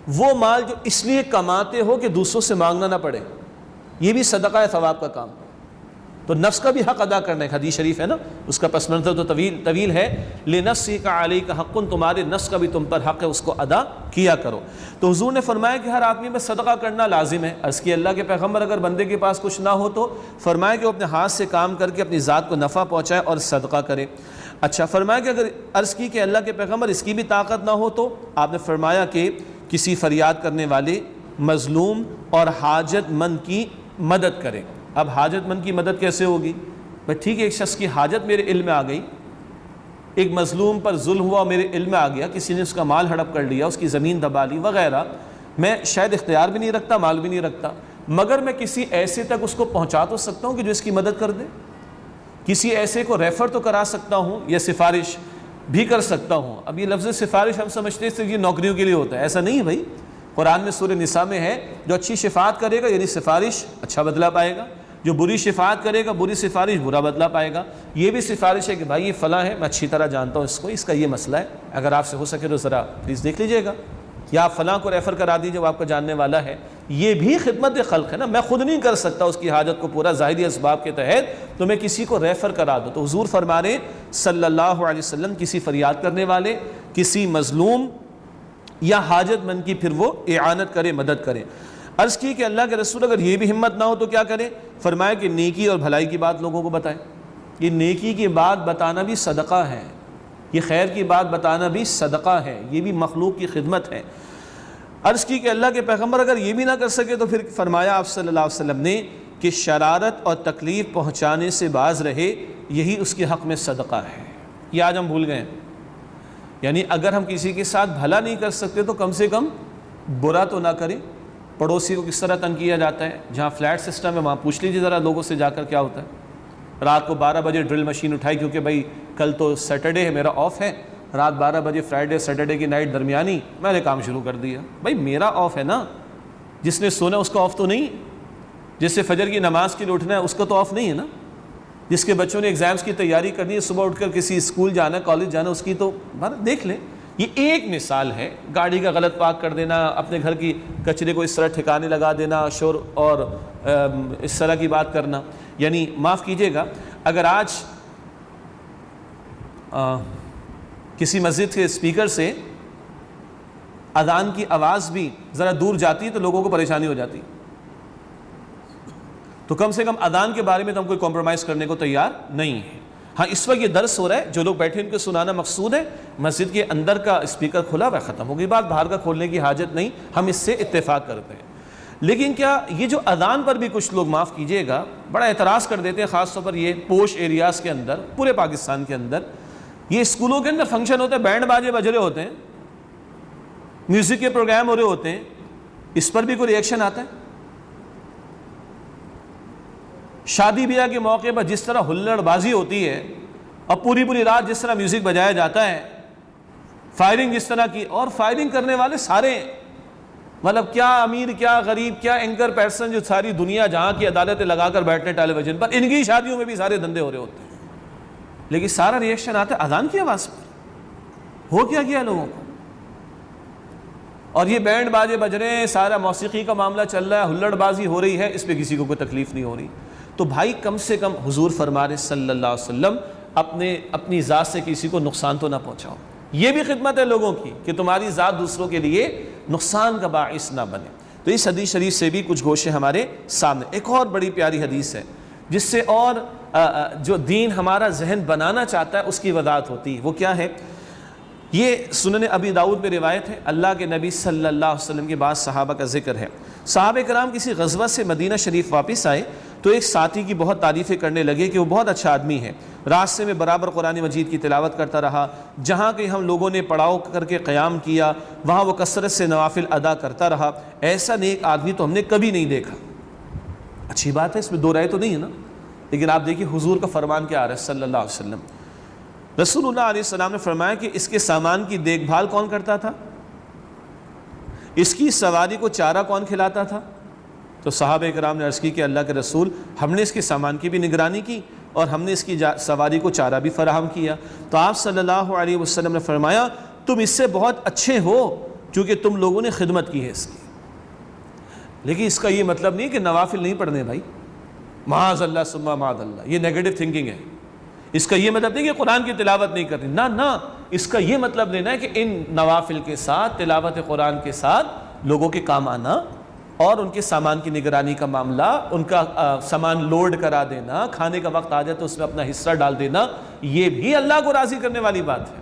[SPEAKER 1] وہ مال جو اس لیے کماتے ہو کہ دوسروں سے مانگنا نہ پڑے، یہ بھی صدقہ ہے، ثواب کا کام۔ تو نفس کا بھی حق ادا کرنا ہے، حدیث شریف ہے نا، اس کا پس منظر تو طویل ہے، لنفسک علیک حق، تمہارے نفس کا بھی تم پر حق ہے، اس کو ادا کیا کرو۔ تو حضور نے فرمایا کہ ہر آدمی میں صدقہ کرنا لازم ہے۔ عرض کی اللہ کے پیغمبر اگر بندے کے پاس کچھ نہ ہو تو فرمایا کہ وہ اپنے ہاتھ سے کام کر کے اپنی ذات کو نفع پہنچائے اور صدقہ کرے۔ اچھا، فرمایا کہ اگر عرض کی کہ اللہ کے پیغمبر اس کی بھی طاقت نہ ہو تو آپ نے فرمایا کہ کسی فریاد کرنے والے، مظلوم اور حاجت مند کی مدد کرے۔ اب حاجت مند کی مدد کیسے ہوگی؟ بھائی ٹھیک ہے، ایک شخص کی حاجت میرے علم میں آ گئی، ایک مظلوم پر ظلم ہوا میرے علم میں آ گیا، کسی نے اس کا مال ہڑپ کر لیا، اس کی زمین دبا لی وغیرہ، میں شاید اختیار بھی نہیں رکھتا، مال بھی نہیں رکھتا، مگر میں کسی ایسے تک اس کو پہنچا تو سکتا ہوں کہ جو اس کی مدد کر دے، کسی ایسے کو ریفر تو کرا سکتا ہوں یا سفارش بھی کر سکتا ہوں۔ اب یہ لفظ سفارش ہم سمجھتے ہیں یہ نوکریوں کے لیے ہوتا ہے، ایسا نہیں ہے بھائی۔ قرآن میں سورہ نساء میں ہے جو اچھی شفاعت کرے گا یعنی سفارش اچھا بدلہ پائے گا، جو بری شفاعت کرے گا، بری سفارش، برا بدلہ پائے گا۔ یہ بھی سفارش ہے کہ بھائی یہ فلاں ہے، میں اچھی طرح جانتا ہوں اس کا یہ مسئلہ ہے، اگر آپ سے ہو سکے تو ذرا پلیز دیکھ لیجئے گا، یا آپ فلاں کو ریفر کرا دیجئے وہ آپ کا جاننے والا ہے۔ یہ بھی خدمت خلق ہے نا، میں خود نہیں کر سکتا اس کی حاجت کو پورا ظاہری اسباب کے تحت، تو میں کسی کو ریفر کرا دوں۔ تو حضور فرما رہے صلی اللہ علیہ وسلم کسی فریاد کرنے والے، کسی مظلوم یا حاجت مند کی پھر وہ اعانت کرے، مدد کرے۔ عرض کی کہ اللہ کے رسول اگر یہ بھی ہمت نہ ہو تو کیا کرے؟ فرمایا کہ نیکی اور بھلائی کی بات لوگوں کو بتائے۔ یہ نیکی کی بات بتانا بھی صدقہ ہے، یہ خیر کی بات بتانا بھی صدقہ ہے، یہ بھی مخلوق کی خدمت ہے۔ عرض کی کہ اللہ کے پیغمبر اگر یہ بھی نہ کر سکے تو پھر فرمایا آپ صلی اللہ علیہ وسلم نے کہ شرارت اور تکلیف پہنچانے سے باز رہے، یہی اس کے حق میں صدقہ ہے۔ یہ آج ہم بھول گئے ہیں، یعنی اگر ہم کسی کے ساتھ بھلا نہیں کر سکتے تو کم سے کم برا تو نہ کریں۔ پڑوسی کو کس طرح تنگ کیا جاتا ہے، جہاں فلیٹ سسٹم ہے وہاں پوچھ لیجیے ذرا لوگوں سے جا کر کیا ہوتا ہے۔ رات کو 12 بجے ڈرل مشین اٹھائی کیونکہ بھائی کل تو سیٹرڈے ہے، میرا آف ہے، رات 12 بجے فرائیڈے سیٹرڈے کی نائٹ درمیانی میں نے کام شروع کر دیا۔ بھائی میرا آف ہے نا، جس نے سونا اس کا آف تو نہیں، جس سے فجر کی نماز کے لیے اٹھنا ہے اس کا تو آف نہیں ہے نا، جس کے بچوں نے ایگزامز کی تیاری کرنی ہے، صبح اٹھ کر کسی اسکول جانا ہے، کالج جانا، اس کی تو دیکھ لیں۔ یہ ایک مثال ہے، گاڑی کا غلط پارک کر دینا، اپنے گھر کی کچرے کو اس طرح ٹھکانے لگا دینا، شور اور اس طرح کی بات کرنا۔ یعنی معاف کیجیے گا، اگر آج کسی مسجد کے اسپیکر سے اذان کی آواز بھی ذرا دور جاتی ہے تو لوگوں کو پریشانی ہو جاتی، تو کم سے کم اذان کے بارے میں تو ہم کوئی کمپرومائز کرنے کو تیار نہیں ہیں۔ ہاں اس وقت یہ درس ہو رہا ہے، جو لوگ بیٹھے ان کو سنانا مقصود ہے، مسجد کے اندر کا اسپیکر کھلا ہوا ہے، ختم ہو گئی بات، باہر کا کھولنے کی حاجت نہیں، ہم اس سے اتفاق کرتے ہیں۔ لیکن کیا یہ جو اذان پر بھی کچھ لوگ معاف کیجیے گا بڑا اعتراض کر دیتے ہیں، خاص طور پر یہ پوش ایریاز کے اندر، پورے پاکستان کے اندر یہ اسکولوں کے اندر فنکشن ہوتا ہے، بینڈ باجے بج رہے ہوتے ہیں، میوزک کے پروگرام ہو رہے ہوتے ہیں، اس پر بھی کوئی ریئیکشن آتا ہے؟ شادی بیاہ کے موقع پر جس طرح ہلڑ بازی ہوتی ہے اور پوری رات جس طرح میوزک بجایا جاتا ہے، فائرنگ جس طرح کی، اور فائرنگ کرنے والے سارے، مطلب کیا امیر کیا غریب کیا اینکر پرسن، جو ساری دنیا جہاں کی عدالتیں لگا کر بیٹھنے ٹیلی ویژن پر، ان کی شادیوں میں بھی سارے دھندے ہو رہے ہوتے ہیں، لیکن سارا ریئیکشن آتا ہے اذان کی آواز پر۔ ہو کیا گیا لوگوں کو؟ اور یہ بینڈ باجے بج رہے ہیں، سارا موسیقی کا معاملہ چل رہا ہے، ہلڑ بازی ہو رہی ہے، اس پہ کسی کو کوئی تکلیف نہیں ہو رہی۔ تو بھائی کم سے کم حضور فرما رہے صلی اللہ علیہ وسلم اپنی ذات سے کسی کو نقصان تو نہ پہنچاؤ۔ یہ بھی خدمت ہے لوگوں کی کہ تمہاری ذات دوسروں کے لیے نقصان کا باعث نہ بنے۔ تو اس حدیث شریف سے بھی کچھ گوشے ہمارے سامنے۔ ایک اور بڑی پیاری حدیث ہے جس سے اور جو دین ہمارا ذہن بنانا چاہتا ہے اس کی وضاحت ہوتی ہے۔ وہ کیا ہے؟ یہ سنن ابی داؤد میں روایت ہے، اللہ کے نبی صلی اللہ علیہ وسلم کے بعد صحابہ کا ذکر ہے۔ صحابہ کرام کسی غزوہ سے مدینہ شریف واپس آئے تو ایک ساتھی کی بہت تعریفیں کرنے لگے کہ وہ بہت اچھا آدمی ہے، راستے میں برابر قرآن مجید کی تلاوت کرتا رہا، جہاں کہ ہم لوگوں نے پڑاؤ کر کے قیام کیا وہاں وہ کثرت سے نوافل ادا کرتا رہا، ایسا نیک آدمی تو ہم نے کبھی نہیں دیکھا۔ اچھی بات ہے، اس میں دو رائے تو نہیں ہے نا، لیکن آپ دیکھیے حضور کا فرمان کیا آ رہا ہے صلی اللہ علیہ وسلم۔ رسول اللہ علیہ السلام نے فرمایا کہ اس کے سامان کی دیکھ بھال کون کرتا تھا؟ اس کی سواری کو چارہ کون کھلاتا تھا؟ تو صحابہ کرام نے عرض کی کہ اللہ کے رسول، ہم نے اس کے سامان کی بھی نگرانی کی اور ہم نے اس کی سواری کو چارہ بھی فراہم کیا۔ تو آپ صلی اللہ علیہ وسلم نے فرمایا تم اس سے بہت اچھے ہو کیونکہ تم لوگوں نے خدمت کی ہے اس کی۔ لیکن اس کا یہ مطلب نہیں کہ نوافل نہیں پڑھنے بھائی، معاذ اللہ ثم معاذ اللہ، یہ نیگیٹو تھنکنگ ہے۔ اس کا یہ مطلب نہیں کہ قرآن کی تلاوت نہیں کرنی، نہ، اس کا یہ مطلب لینا ہے کہ ان نوافل کے ساتھ، تلاوت قرآن کے ساتھ لوگوں کے کام آنا اور ان کے سامان کی نگرانی کا معاملہ، ان کا سامان لوڈ کرا دینا، کھانے کا وقت آ جائے تو اس میں اپنا حصہ ڈال دینا، یہ بھی اللہ کو راضی کرنے والی بات ہے۔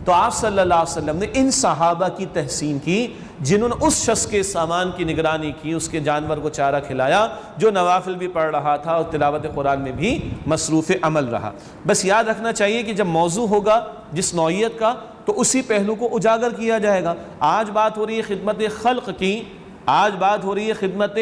[SPEAKER 1] تو آپ صلی اللہ علیہ وسلم نے ان صحابہ کی تحسین کی جنہوں نے اس شخص کے سامان کی نگرانی کی، اس کے جانور کو چارہ کھلایا جو نوافل بھی پڑھ رہا تھا اور تلاوت قرآن میں بھی مصروف عمل رہا۔ بس یاد رکھنا چاہیے کہ جب موضوع ہوگا جس نوعیت کا تو اسی پہلو کو اجاگر کیا جائے گا۔ آج بات ہو رہی ہے خدمت خلق کی، آج بات ہو رہی ہے خدمت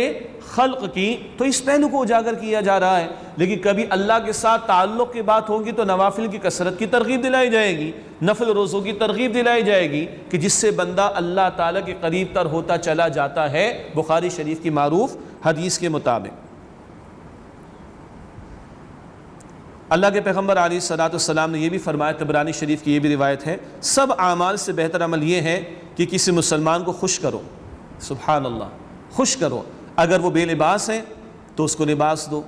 [SPEAKER 1] خلق کی، تو اس پہلو کو اجاگر کیا جا رہا ہے۔ لیکن کبھی اللہ کے ساتھ تعلق کی بات ہوگی تو نوافل کی کثرت کی ترغیب دلائی جائے گی، نفل روزوں کی ترغیب دلائی جائے گی کہ جس سے بندہ اللہ تعالیٰ کے قریب تر ہوتا چلا جاتا ہے، بخاری شریف کی معروف حدیث کے مطابق۔ اللہ کے پیغمبر علیہ الصلوۃ والسلام نے یہ بھی فرمایا، طبرانی شریف کی یہ بھی روایت ہے، سب اعمال سے بہتر عمل یہ ہے کہ کسی مسلمان کو خوش کرو، سبحان اللہ، خوش کرو۔ اگر وہ بے لباس ہے تو اس کو لباس دو،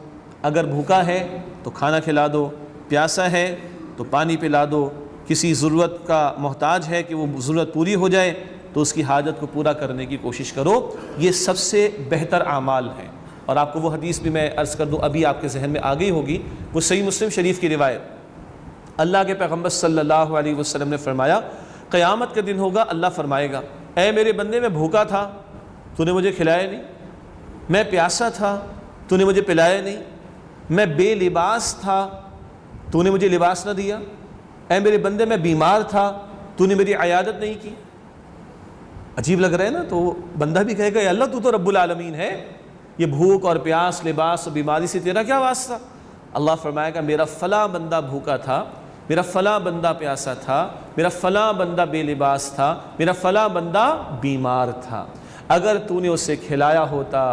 [SPEAKER 1] اگر بھوکا ہے تو کھانا کھلا دو، پیاسا ہے تو پانی پلا دو، کسی ضرورت کا محتاج ہے کہ وہ ضرورت پوری ہو جائے تو اس کی حاجت کو پورا کرنے کی کوشش کرو۔ یہ سب سے بہتر اعمال ہیں۔ اور آپ کو وہ حدیث بھی میں عرض کر دوں، ابھی آپ کے ذہن میں آ گئی ہوگی، وہ صحیح مسلم شریف کی روایت، اللہ کے پیغمبر صلی اللہ علیہ وسلم نے فرمایا، قیامت کا دن ہوگا، اللہ فرمائے گا، اے میرے بندے، میں بھوکا تھا تو نے مجھے کھلایا نہیں، میں پیاسا تھا تو نے مجھے پلایا نہیں، میں بے لباس تھا تو نے مجھے لباس نہ دیا، اے میرے بندے میں بیمار تھا تو نے میری عیادت نہیں کی۔ عجیب لگ رہا ہے نا؟ تو بندہ بھی کہے گا، یا اللہ تو تو رب العالمین ہے، یہ بھوک اور پیاس، لباس اور بیماری سے تیرا کیا واسطہ؟ اللہ فرمائے گا، میرا فلاں بندہ بھوکا تھا، میرا فلاں بندہ پیاسا تھا، میرا فلاں بندہ بے لباس تھا، میرا فلاں بندہ بیمار تھا، اگر تو نے اسے کھلایا ہوتا،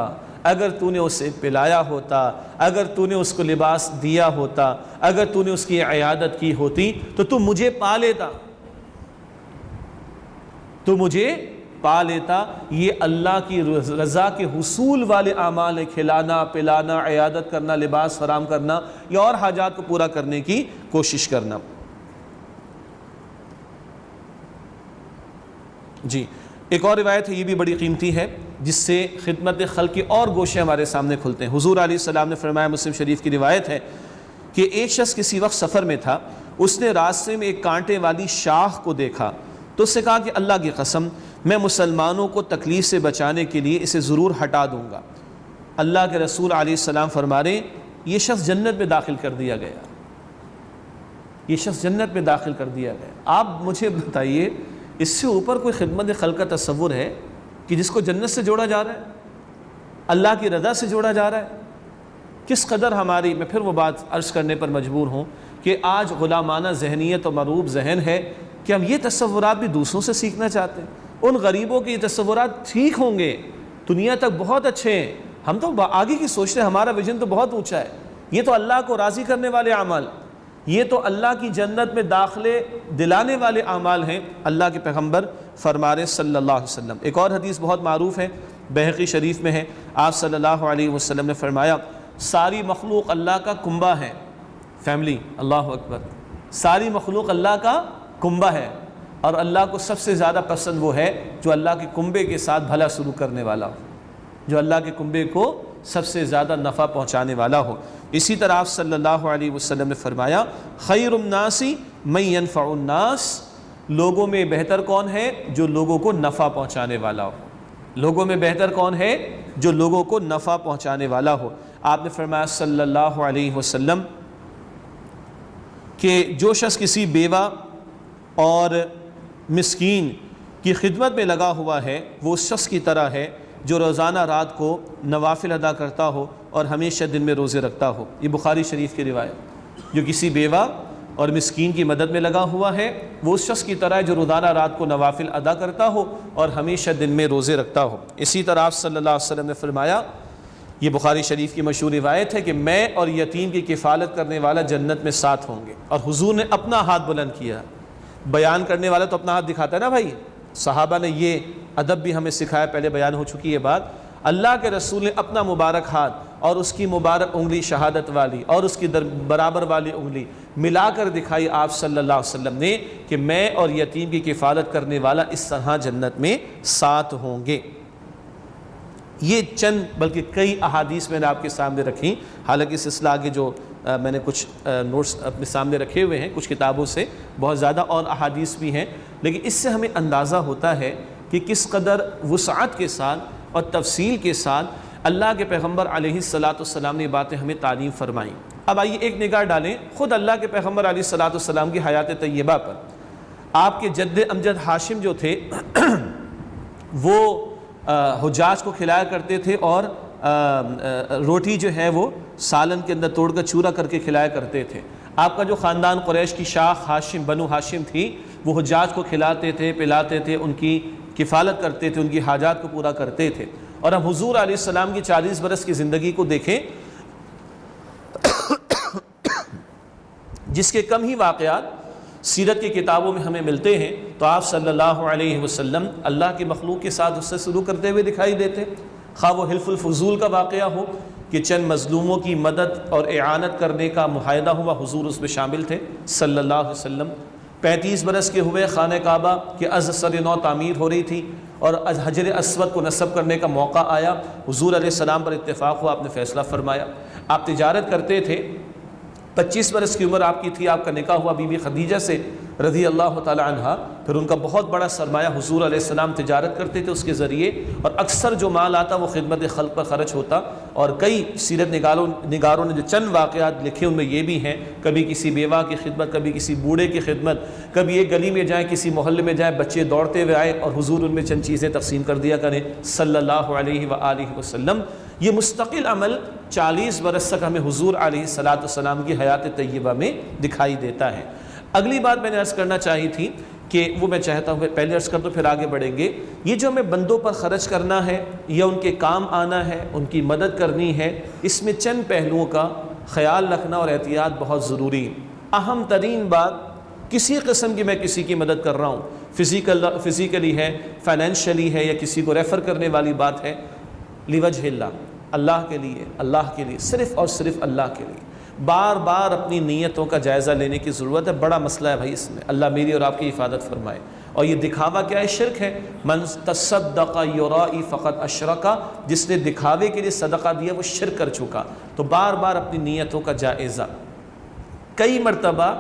[SPEAKER 1] اگر تو نے اسے پلایا ہوتا، اگر تو نے اس کو لباس دیا ہوتا، اگر تو نے اس کی عیادت کی ہوتی تو تو مجھے پا لیتا، تو مجھے پا لیتا۔ یہ اللہ کی رضا کے حصول والے اعمال ہیں، کھلانا، پلانا، عیادت کرنا، لباس فراہم کرنا یا اور حاجات کو پورا کرنے کی کوشش کرنا۔ جی، ایک اور روایت ہے، یہ بھی بڑی قیمتی ہے، جس سے خدمت خلق کے اور گوشے ہمارے سامنے کھلتے ہیں۔ حضور علیہ السلام نے فرمایا، مسلم شریف کی روایت ہے کہ ایک شخص کسی وقت سفر میں تھا، اس نے راستے میں ایک کانٹے والی شاخ کو دیکھا تو اس نے کہا کہ اللہ کی قسم، میں مسلمانوں کو تکلیف سے بچانے کے لیے اسے ضرور ہٹا دوں گا۔ اللہ کے رسول علیہ السلام فرما رہے ہیں، یہ شخص جنت میں داخل کر دیا گیا، یہ شخص جنت میں داخل کر دیا گیا۔ آپ مجھے بتائیے، اس سے اوپر کوئی خدمت خلق کا تصور ہے کہ جس کو جنت سے جوڑا جا رہا ہے، اللہ کی رضا سے جوڑا جا رہا ہے؟ کس قدر ہماری، میں پھر وہ بات عرض کرنے پر مجبور ہوں کہ آج غلامانہ ذہنیت و مروب ذہن ہے کہ ہم یہ تصورات بھی دوسروں سے سیکھنا چاہتے ہیں۔ ان غریبوں کے یہ تصورات ٹھیک ہوں گے، دنیا تک بہت اچھے ہیں، ہم تو آگے کی سوچتے ہیں، ہمارا ویژن تو بہت اونچا ہے، یہ تو اللہ کو راضی کرنے والے اعمال، یہ تو اللہ کی جنت میں داخلے دلانے والے اعمال ہیں۔ اللہ کے پیغمبر فرما رہے صلی اللہ علیہ وسلم، ایک اور حدیث بہت معروف ہے، بہقی شریف میں ہے، آپ صلی اللہ علیہ وسلم نے فرمایا، ساری مخلوق اللہ کا کنبہ ہے، فیملی، اللہ اکبر، ساری مخلوق اللہ کا کنبہ ہے، اور اللہ کو سب سے زیادہ پسند وہ ہے جو اللہ کے کنبے کے ساتھ بھلا سلوک کرنے والا ہو، جو اللہ کے کنبے کو سب سے زیادہ نفع پہنچانے والا ہو۔ اسی طرح آپ صلی اللہ علیہ وسلم نے فرمایا، خیر الناس من ينفع الناس، لوگوں میں بہتر کون ہے؟ جو لوگوں کو نفع پہنچانے والا ہو۔ لوگوں میں بہتر کون ہے؟ جو لوگوں کو نفع پہنچانے والا ہو۔ آپ نے فرمایا صلی اللہ علیہ وسلم کہ جو شخص کسی بیوہ اور مسکین کی خدمت میں لگا ہوا ہے، وہ اس شخص کی طرح ہے جو روزانہ رات کو نوافل ادا کرتا ہو اور ہمیشہ دن میں روزے رکھتا ہو۔ یہ بخاری شریف کی روایت۔ جو کسی بیوہ اور مسکین کی مدد میں لگا ہوا ہے، وہ اس شخص کی طرح ہے جو روزانہ رات کو نوافل ادا کرتا ہو اور ہمیشہ دن میں روزے رکھتا ہو۔ اسی طرح آپ صلی اللہ علیہ وسلم نے فرمایا، یہ بخاری شریف کی مشہور روایت ہے کہ میں اور یتیم کی کفالت کرنے والا جنت میں ساتھ ہوں گے۔ اور حضور نے اپنا ہاتھ بلند کیا، بیان کرنے والا تو اپنا ہاتھ دکھاتا ہے نا بھائی، صحابہ نے یہ ادب بھی ہمیں سکھایا، پہلے بیان ہو چکی یہ بات۔ اللہ کے رسول نے اپنا مبارک ہاتھ اور اس کی مبارک انگلی شہادت والی اور اس کی برابر والی انگلی ملا کر دکھائی آپ صلی اللہ علیہ وسلم نے کہ میں اور یتیم کی کفالت کرنے والا اس طرح جنت میں ساتھ ہوں گے۔ یہ چند بلکہ کئی احادیث میں نے آپ کے سامنے رکھی، حالانکہ سلسلہ آگے جو میں نے کچھ نوٹس اپنے سامنے رکھے ہوئے ہیں کچھ کتابوں سے، بہت زیادہ اور احادیث بھی ہیں، لیکن اس سے ہمیں اندازہ ہوتا ہے کہ کس قدر وسعت کے ساتھ اور تفصیل کے ساتھ اللہ کے پیغمبر علیہ الصلاۃ والسلام نے باتیں ہمیں تعلیم فرمائیں۔ اب آئیے ایک نگاہ ڈالیں خود اللہ کے پیغمبر علیہ الصلاۃ والسلام کی حیات طیبہ پر۔ آپ کے جد امجد ہاشم جو تھے وہ حجاج کو کھلایا کرتے تھے، اور روٹی جو ہے وہ سالن کے اندر توڑ کر چورا کر کے کھلایا کرتے تھے۔ آپ کا جو خاندان قریش کی شاخ ہاشم بنو ہاشم تھی، وہ حجاج کو کھلاتے تھے، پلاتے تھے، ان کی کفالت کرتے تھے، ان کی حاجات کو پورا کرتے تھے۔ اور ہم حضور علیہ السلام کی 40 برس کی زندگی کو دیکھیں جس کے کم ہی واقعات سیرت کی کتابوں میں ہمیں ملتے ہیں، تو آپ صلی اللہ علیہ وسلم اللہ کی مخلوق کے ساتھ اس سے سلوک کرتے ہوئے دکھائی دیتے، خواہ وہ حلف الفضول کا واقعہ ہو کہ چند مظلوموں کی مدد اور اعانت کرنے کا معاہدہ ہوا، حضور اس میں شامل تھے صلی اللہ علیہ وسلم۔ 35 برس کے ہوئے خانہ کعبہ کی از سر نو تعمیر ہو رہی تھی اور حجر اسود کو نصب کرنے کا موقع آیا، حضور علیہ السلام پر اتفاق ہوا، آپ نے فیصلہ فرمایا۔ آپ تجارت کرتے تھے، 25 برس کی عمر آپ کی تھی، آپ کا نکاح ہوا بی بی خدیجہ سے رضی اللہ تعالی عنہا، پھر ان کا بہت بڑا سرمایہ، حضور علیہ السلام تجارت کرتے تھے اس کے ذریعے، اور اکثر جو مال آتا وہ خدمت خلق پر خرچ ہوتا، اور کئی سیرت نگاروں نے جو چند واقعات لکھے ان میں یہ بھی ہیں، کبھی کسی بیوہ کی خدمت، کبھی کسی بوڑھے کی خدمت، کبھی ایک گلی میں جائیں، کسی محلے میں جائیں، بچے دوڑتے ہوئے آئے اور حضور ان میں چند چیزیں تقسیم کر دیا کریں صلی اللہ علیہ وآلہ وسلم۔ یہ مستقل عمل 40 برس تک ہمیں حضور علیہ السلام کی حیات طیبہ میں دکھائی دیتا ہے۔ اگلی بات میں نے عرض کرنا چاہی تھی کہ وہ میں چاہتا ہوں پہلے عرض کر دوں پھر آگے بڑھیں گے، یہ جو ہمیں بندوں پر خرچ کرنا ہے یا ان کے کام آنا ہے، ان کی مدد کرنی ہے، اس میں چند پہلوؤں کا خیال رکھنا اور احتیاط بہت ضروری ہے۔ اہم ترین بات، کسی قسم کی میں کسی کی مدد کر رہا ہوں، فزیکلی ہے، فائنینشلی ہے، یا کسی کو ریفر کرنے والی بات ہے، لوجہ اللہ کے لیے، اللہ کے لیے، صرف اور صرف اللہ کے لیے، بار بار اپنی نیتوں کا جائزہ لینے کی ضرورت ہے۔ بڑا مسئلہ ہے بھائی اس میں، اللہ میری اور آپ کی حفاظت فرمائے۔ اور یہ دکھاوا کیا ہے؟ شرک ہے۔ من تصدق یرائی فقط اشرکا، جس نے دکھاوے کے لیے صدقہ دیا وہ شرک کر چکا۔ تو بار بار اپنی نیتوں کا جائزہ۔ کئی مرتبہ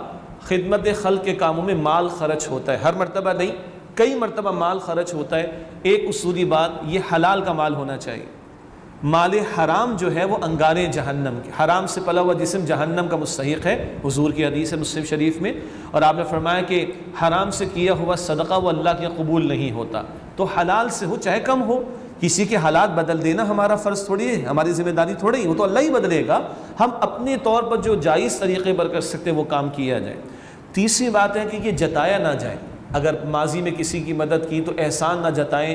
[SPEAKER 1] خدمت خلق کے کاموں میں مال خرچ ہوتا ہے، ہر مرتبہ نہیں، کئی مرتبہ مال خرچ ہوتا ہے۔ ایک اصولی بات، یہ حلال کا مال ہونا چاہیے۔ مال حرام جو ہے وہ انگارے جہنم کے، حرام سے پلا ہوا جسم جہنم کا مستحق ہے، حضور کی حدیث ہے مسلم شریف میں، اور آپ نے فرمایا کہ حرام سے کیا ہوا صدقہ وہ اللہ کے قبول نہیں ہوتا۔ تو حلال سے ہو چاہے کم ہو، کسی کے حالات بدل دینا ہمارا فرض تھوڑی ہے، ہماری ذمہ داری تھوڑی ہے، وہ تو اللہ ہی بدلے گا۔ ہم اپنے طور پر جو جائز طریقے پر کر سکتے ہیں وہ کام کیا جائے۔ تیسری بات ہے کہ یہ جتایا نہ جائے، اگر ماضی میں کسی کی مدد کی تو احسان نہ جتائیں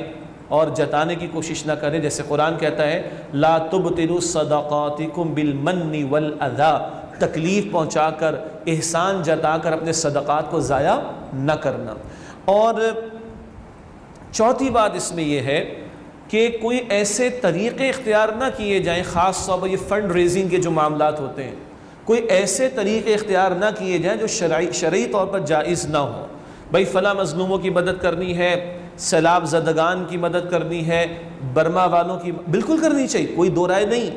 [SPEAKER 1] اور جتانے کی کوشش نہ کریں، جیسے قرآن کہتا ہے لا تبطلوا صدقاتکم بالمن والاذی، تکلیف پہنچا کر، احسان جتا کر اپنے صدقات کو ضائع نہ کرنا۔ اور چوتھی بات اس میں یہ ہے کہ کوئی ایسے طریقے اختیار نہ کیے جائیں، خاص طور پر یہ فنڈ ریزنگ کے جو معاملات ہوتے ہیں، کوئی ایسے طریقے اختیار نہ کیے جائیں جو شرعی طور پر جائز نہ ہو۔ بھائی فلاں مظلوموں کی مدد کرنی ہے، سیلاب زدگان کی مدد کرنی ہے، برما والوں کی، بالکل کرنی چاہیے، کوئی دو رائے نہیں۔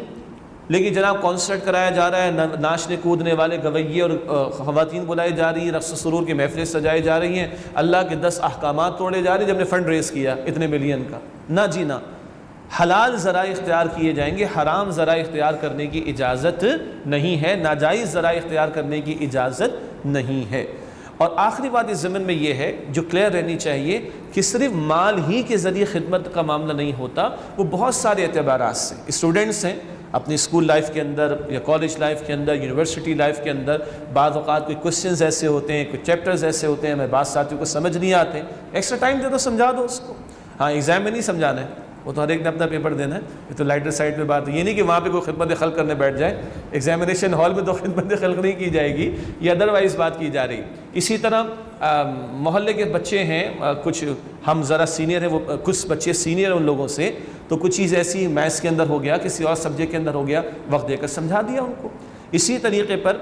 [SPEAKER 1] لیکن جناب کانسرٹ کرایا جا رہا ہے، ناچنے کودنے والے گویے اور خواتین بلائی جا رہی ہیں، رقص سرور کی محفلیں سجائی جا رہی ہیں، اللہ کے 10 احکامات توڑے جا رہے ہیں جب نے فنڈ ریز کیا اتنے ملین کا۔ نہ جی نہ، حلال ذرائع اختیار کیے جائیں گے، حرام ذرائع اختیار کرنے کی اجازت نہیں ہے، ناجائز ذرائع اختیار کرنے کی اجازت نہیں ہے۔ اور آخری بات اس ضمن میں یہ ہے جو کلیئر رہنی چاہیے کہ صرف مال ہی کے ذریعے خدمت کا معاملہ نہیں ہوتا، وہ بہت سارے اعتبارات سے۔ اسٹوڈنٹس ہیں اپنی اسکول لائف کے اندر یا کالج لائف کے اندر، یونیورسٹی لائف کے اندر، بعض اوقات کوئی کوسچنز ایسے ہوتے ہیں، کوئی چیپٹرز ایسے ہوتے ہیں، ہمیں بعض ساتھیوں کو سمجھ نہیں آتے، ایکسٹرا ٹائم دے دو، سمجھا دو اس کو۔ ہاں ایگزام میں نہیں سمجھانا ہے، وہ تو ہر ایک نے اپنا پیپر دینا ہے، یہ تو لائٹر سائڈ پہ بات ہے۔ یہ نہیں کہ وہاں پہ کوئی خدمت خلق کرنے بیٹھ جائے، ایگزامینیشن ہال میں تو خدمت خلق نہیں کی جائے گی، یہ ادروائز بات کی جا رہی۔ اسی طرح محلے کے بچے ہیں، کچھ ہم ذرا سینئر ہیں، وہ کچھ بچے سینئر ہیں ان لوگوں سے، تو کچھ چیز ایسی میتھس کے اندر ہو گیا، کسی اور سبجیکٹ کے اندر ہو گیا، وقت دے کر سمجھا دیا ان کو۔ اسی طریقے پر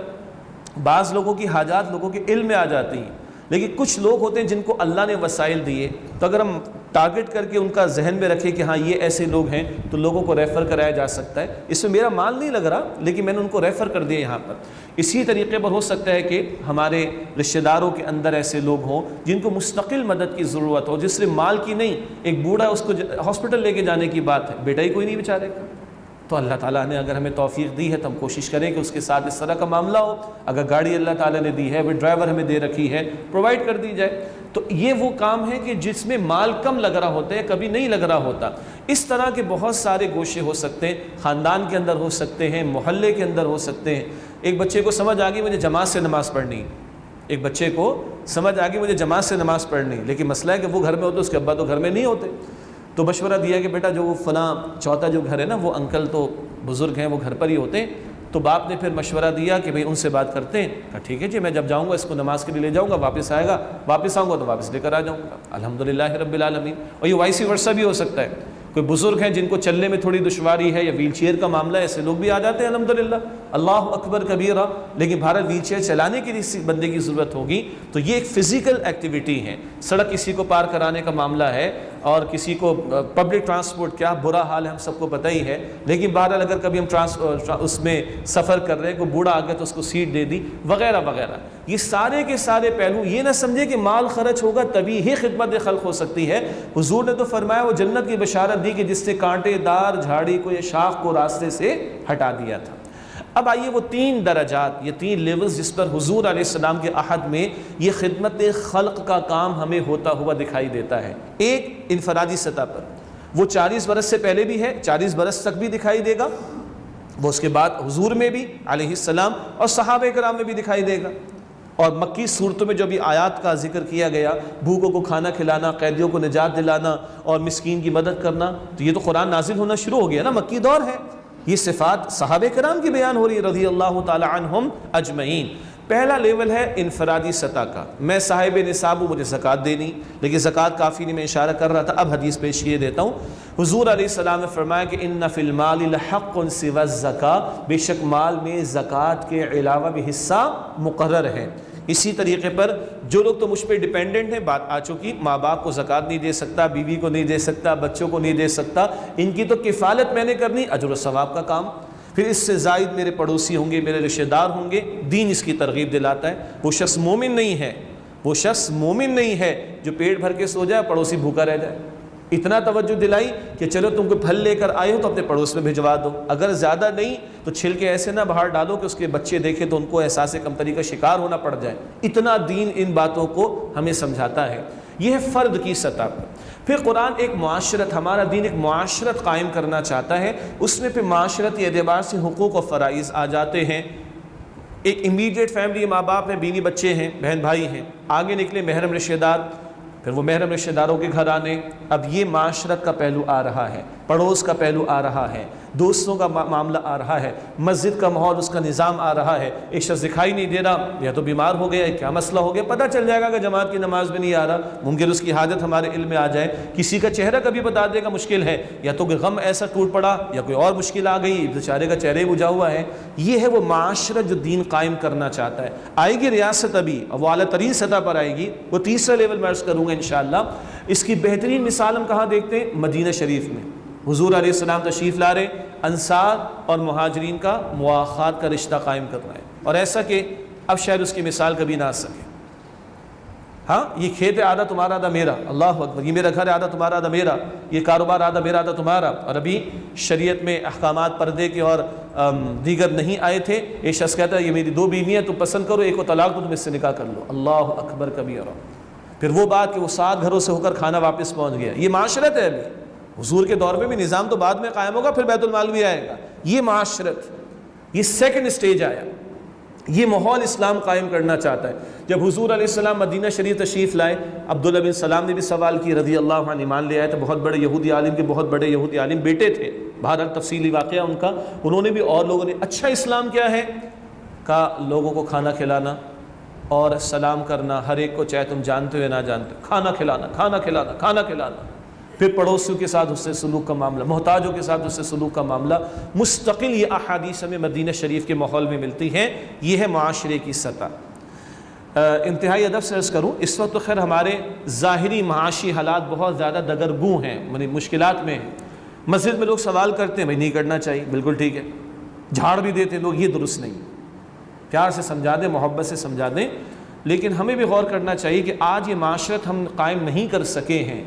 [SPEAKER 1] بعض لوگوں کی حاجات لوگوں کے علم میں آ جاتی ہیں، لیکن کچھ لوگ ہوتے ہیں جن کو اللہ نے وسائل دیے، تو اگر ہم ٹارگٹ کر کے ان کا ذہن میں رکھیں کہ ہاں یہ ایسے لوگ ہیں تو لوگوں کو ریفر کرایا جا سکتا ہے۔ اس میں میرا مال نہیں لگ رہا لیکن میں نے ان کو ریفر کر دیا یہاں پر۔ اسی طریقے پر ہو سکتا ہے کہ ہمارے رشتہ داروں کے اندر ایسے لوگ ہوں جن کو مستقل مدد کی ضرورت ہو، جس سے مال کی نہیں، ایک بوڑھا اس کو ہاسپٹل لے کے جانے کی بات ہے، بیٹا ہی کوئی نہیں بیچارے کا، تو اللہ تعالیٰ نے اگر ہمیں توفیق دی ہے تو ہم کوشش کریں کہ اس کے ساتھ اس طرح کا معاملہ ہو۔ اگر گاڑی اللہ تعالیٰ نے دی ہے، وہ ڈرائیور ہمیں دے رکھی ہے، پرووائڈ کر دی جائے۔ تو یہ وہ کام ہے کہ جس میں مال کم لگ رہا ہوتا ہے، کبھی نہیں لگ رہا ہوتا۔ اس طرح کے بہت سارے گوشے ہو سکتے ہیں، خاندان کے اندر ہو سکتے ہیں، محلے کے اندر ہو سکتے ہیں۔ ایک بچے کو سمجھ آ گئی مجھے جماعت سے نماز پڑھنی، ایک بچے کو سمجھ آ گئی مجھے جماعت سے نماز پڑھنی، لیکن مسئلہ ہے کہ وہ گھر میں ہوتے، اس کے ابا تو گھر میں نہیں ہوتے، تو مشورہ دیا کہ بیٹا جو وہ فلاں چوتھا جو گھر ہے نا، وہ انکل تو بزرگ ہیں، وہ گھر پر ہی ہوتے ہیں، تو باپ نے پھر مشورہ دیا کہ بھئی ان سے بات کرتے ہیں. کہا ٹھیک ہے جی، میں جب جاؤں گا اس کو نماز کے لیے لے جاؤں گا، واپس آئے گا، واپس آؤں گا تو واپس لے کر آ جاؤں گا. الحمدللہ رب العالمین. اور یہ وائس ورثہ بھی ہو سکتا ہے، کوئی بزرگ ہیں جن کو چلنے میں تھوڑی دشواری ہے یا ویل چیئر کا معاملہ ہے، ایسے لوگ بھی آ جاتے ہیں الحمدللہ. اللہ اکبر کبیرہ. لیکن بھارت ویل چیئر چلانے کے لیے بندے کی ضرورت ہوگی تو یہ ایک فزیکل ایکٹیویٹی ہے. سڑک کسی کو پار کرانے کا معاملہ ہے اور کسی کو پبلک ٹرانسپورٹ کیا برا حال ہے ہم سب کو پتہ ہی ہے. لیکن بہرحال اگر کبھی ہم اس میں سفر کر رہے ہیں، کوئی بوڑھا آ گیا تو اس کو سیٹ دے دی وغیرہ وغیرہ. یہ سارے کے سارے پہلو، یہ نہ سمجھے کہ مال خرچ ہوگا تبھی ہی خدمت خلق ہو سکتی ہے. حضور نے تو فرمایا وہ جنت کی بشارت دی کہ جس سے کانٹے دار جھاڑی کو یا شاخ کو راستے سے ہٹا دیا تھا. اب آئیے وہ 3 درجات، یہ 3 لیولز جس پر حضور علیہ السلام کے عہد میں یہ خدمت خلق کا کام ہمیں ہوتا ہوا دکھائی دیتا ہے. ایک انفرادی سطح پر، وہ 40 برس سے پہلے بھی ہے، 40 برس تک بھی دکھائی دے گا، وہ اس کے بعد حضور میں بھی علیہ السلام اور صحابہ کرام میں بھی دکھائی دے گا. اور مکی صورتوں میں جو بھی آیات کا ذکر کیا گیا، بھوکوں کو کھانا کھلانا، قیدیوں کو نجات دلانا اور مسکین کی مدد کرنا، تو یہ تو قرآن نازل ہونا شروع ہو گیا نا، مکی دور ہے. یہ صفات صحابہ کرام کی بیان ہو رہی ہے رضی اللہ تعالی عنہم اجمعین. پہلا لیول ہے انفرادی سطح کا، میں صاحب نصاب ہوں، مجھے زکوٰۃ دینی، لیکن زکوٰۃ کافی نہیں، میں اشارہ کر رہا تھا. اب حدیث پیش کیے دیتا ہوں. حضور علیہ السلام نے فرمایا کہ ان فی المال لحق سوی الزکاۃ، بے شک مال میں زکوٰۃ کے علاوہ بھی حصہ مقرر ہے. اسی طریقے پر جو لوگ تو مجھ پہ ڈیپینڈنٹ ہیں، بات آ چکی، ماں باپ کو زکوٰۃ نہیں دے سکتا، بیوی کو نہیں دے سکتا، بچوں کو نہیں دے سکتا، ان کی تو کفالت میں نے کرنی، اجر و ثواب کا کام. پھر اس سے زائد میرے پڑوسی ہوں گے، میرے رشتہ دار ہوں گے. دین اس کی ترغیب دلاتا ہے. وہ شخص مومن نہیں ہے، وہ شخص مومن نہیں ہے جو پیٹ بھر کے سو جائے، پڑوسی بھوکا رہ جائے. اتنا توجہ دلائی کہ چلو تم کو پھل لے کر آئے ہو تو اپنے پڑوس میں بھجوا دو، اگر زیادہ نہیں تو چھل کے ایسے نہ باہر ڈالو کہ اس کے بچے دیکھیں تو ان کو احساس کمتری کا شکار ہونا پڑ جائے. اتنا دین ان باتوں کو ہمیں سمجھاتا ہے. یہ ہے فرد کی سطح پر. پھر قرآن ایک معاشرت، ہمارا دین ایک معاشرت قائم کرنا چاہتا ہے، اس میں پھر معاشرتی اعتبار سے حقوق و فرائض آ جاتے ہیں. ایک امیڈیٹ فیملی، ماں باپ ہیں، بیوی بچے ہیں، بہن بھائی ہیں، آگے نکلے محرم رشتہ دار، پھر وہ محرم رشتہ داروں کے گھر آنے. اب یہ معاشرت کا پہلو آ رہا ہے، پڑوس کا پہلو آ رہا ہے، دوستوں کا معاملہ آ رہا ہے، مسجد کا ماحول، اس کا نظام آ رہا ہے. ایک شخص دکھائی نہیں دے رہا، یا تو بیمار ہو گیا، کیا مسئلہ ہو گیا، پتہ چل جائے گا کہ جماعت کی نماز میں نہیں آ رہا، ممکن اس کی حاجت ہمارے علم میں آ جائے. کسی کا چہرہ کبھی بتا دے گا مشکل ہے، یا تو کوئی غم ایسا ٹوٹ پڑا یا کوئی اور مشکل آ گئی، بیچارے کا چہرہ ہی بجھا ہوا ہے. یہ ہے وہ معاشرت جو دین قائم کرنا چاہتا ہے. آئے گی ریاست ابھی، وہ اعلیٰ ترین سطح پر آئے گی، وہ تیسرا لیول میں عرض کروں گا انشاءاللہ. اس کی بہترین مثال ہم کہاں دیکھتے ہیں؟ مدینہ شریف میں. حضور علیہ السلام تشریف لا رہے، انصار اور مہاجرین کا مواخات کا رشتہ قائم کر رہے ہیں، اور ایسا کہ اب شاید اس کی مثال کبھی نہ آ سکے. ہاں، یہ کھیت ہے آدھا تمہارا آدھا میرا، اللہ اکبر، یہ میرا گھر ہے آدھا تمہارا آدھا میرا، یہ کاروبار آدھا میرا آدھا تمہارا. اور ابھی شریعت میں احکامات پردے کے اور دیگر نہیں آئے تھے. ایک شخص کہتا ہے یہ میری 2 بیویاں تم پسند کرو، ایک کو طلاق دو، تم اس سے نکاح کر لو. اللہ اکبر کبیرہ. پھر وہ بات کہ وہ 7 گھروں سے ہو کر کھانا واپس پہنچ گیا. یہ معاشرت ہے. ابھی حضور کے دور میں بھی نظام تو بعد میں قائم ہوگا، پھر بیت المال بھی آئے گا. یہ معاشرت، یہ سیکنڈ سٹیج آیا. یہ ماحول اسلام قائم کرنا چاہتا ہے. جب حضور علیہ السلام مدینہ شریف تشریف لائے، عبداللہ بن سلام نے بھی سوال کی رضی اللہ عنہ، ایمان لے آئے. تو بہت بڑے یہودی عالم کے بہت بڑے یہودی عالم بیٹے تھے، بہرحال تفصیلی واقعہ ان کا. انہوں نے بھی، اور لوگوں نے، اچھا اسلام کیا ہے؟ کہا لوگوں کو کھانا کھلانا اور سلام کرنا، ہر ایک کو چاہے تم جانتے ہو یا نہ جانتے ہو، کھانا کھلانا، کھانا کھلانا، کھانا کھلانا. پھر پڑوسیوں کے ساتھ اس سے سلوک کا معاملہ، محتاجوں کے ساتھ اس سے سلوک کا معاملہ. مستقل یہ احادیث ہمیں مدینہ شریف کے ماحول میں ملتی ہیں. یہ ہے معاشرے کی سطح. انتہائی ادب سے عرض کروں، اس وقت تو خیر ہمارے ظاہری معاشی حالات بہت زیادہ دگرگوں ہیں، یعنی مشکلات میں ہیں. مسجد میں لوگ سوال کرتے ہیں، بھائی نہیں کرنا چاہیے، بالکل ٹھیک ہے. جھاڑ بھی دیتے ہیں لوگ، یہ درست نہیں. پیار سے سمجھا دیں، محبت سے سمجھا دیں. لیکن ہمیں بھی غور کرنا چاہیے کہ آج یہ معاشرت ہم قائم نہیں کر سکے ہیں.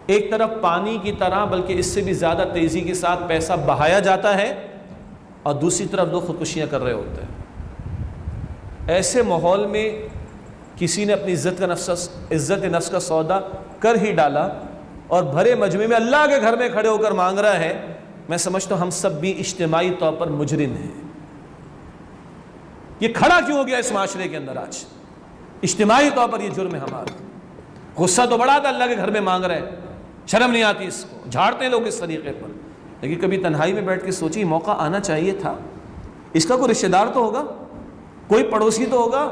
[SPEAKER 1] ایک طرف پانی کی طرح بلکہ اس سے بھی زیادہ تیزی کے ساتھ پیسہ بہایا جاتا ہے، اور دوسری طرف لوگ خودکشیاں کر رہے ہوتے ہیں. ایسے ماحول میں کسی نے اپنی عزت نفس کا سودا کر ہی ڈالا، اور بھرے مجمع میں اللہ کے گھر میں کھڑے ہو کر مانگ رہا ہے. میں سمجھتا ہوں ہم سب بھی اجتماعی طور پر مجرم ہیں. یہ کھڑا کیوں ہو گیا اس معاشرے کے اندر؟ آج اجتماعی طور پر یہ جرم ہے ہمارا. غصہ تو بڑا تھا، اللہ کے گھر میں مانگ رہے ہیں، شرم نہیں آتی اس کو، جھاڑتے ہیں لوگ اس طریقے پر. لیکن کبھی تنہائی میں بیٹھ کے سوچی، موقع آنا چاہیے تھا. اس کا کوئی رشتہ دار تو ہوگا، کوئی پڑوسی تو ہوگا،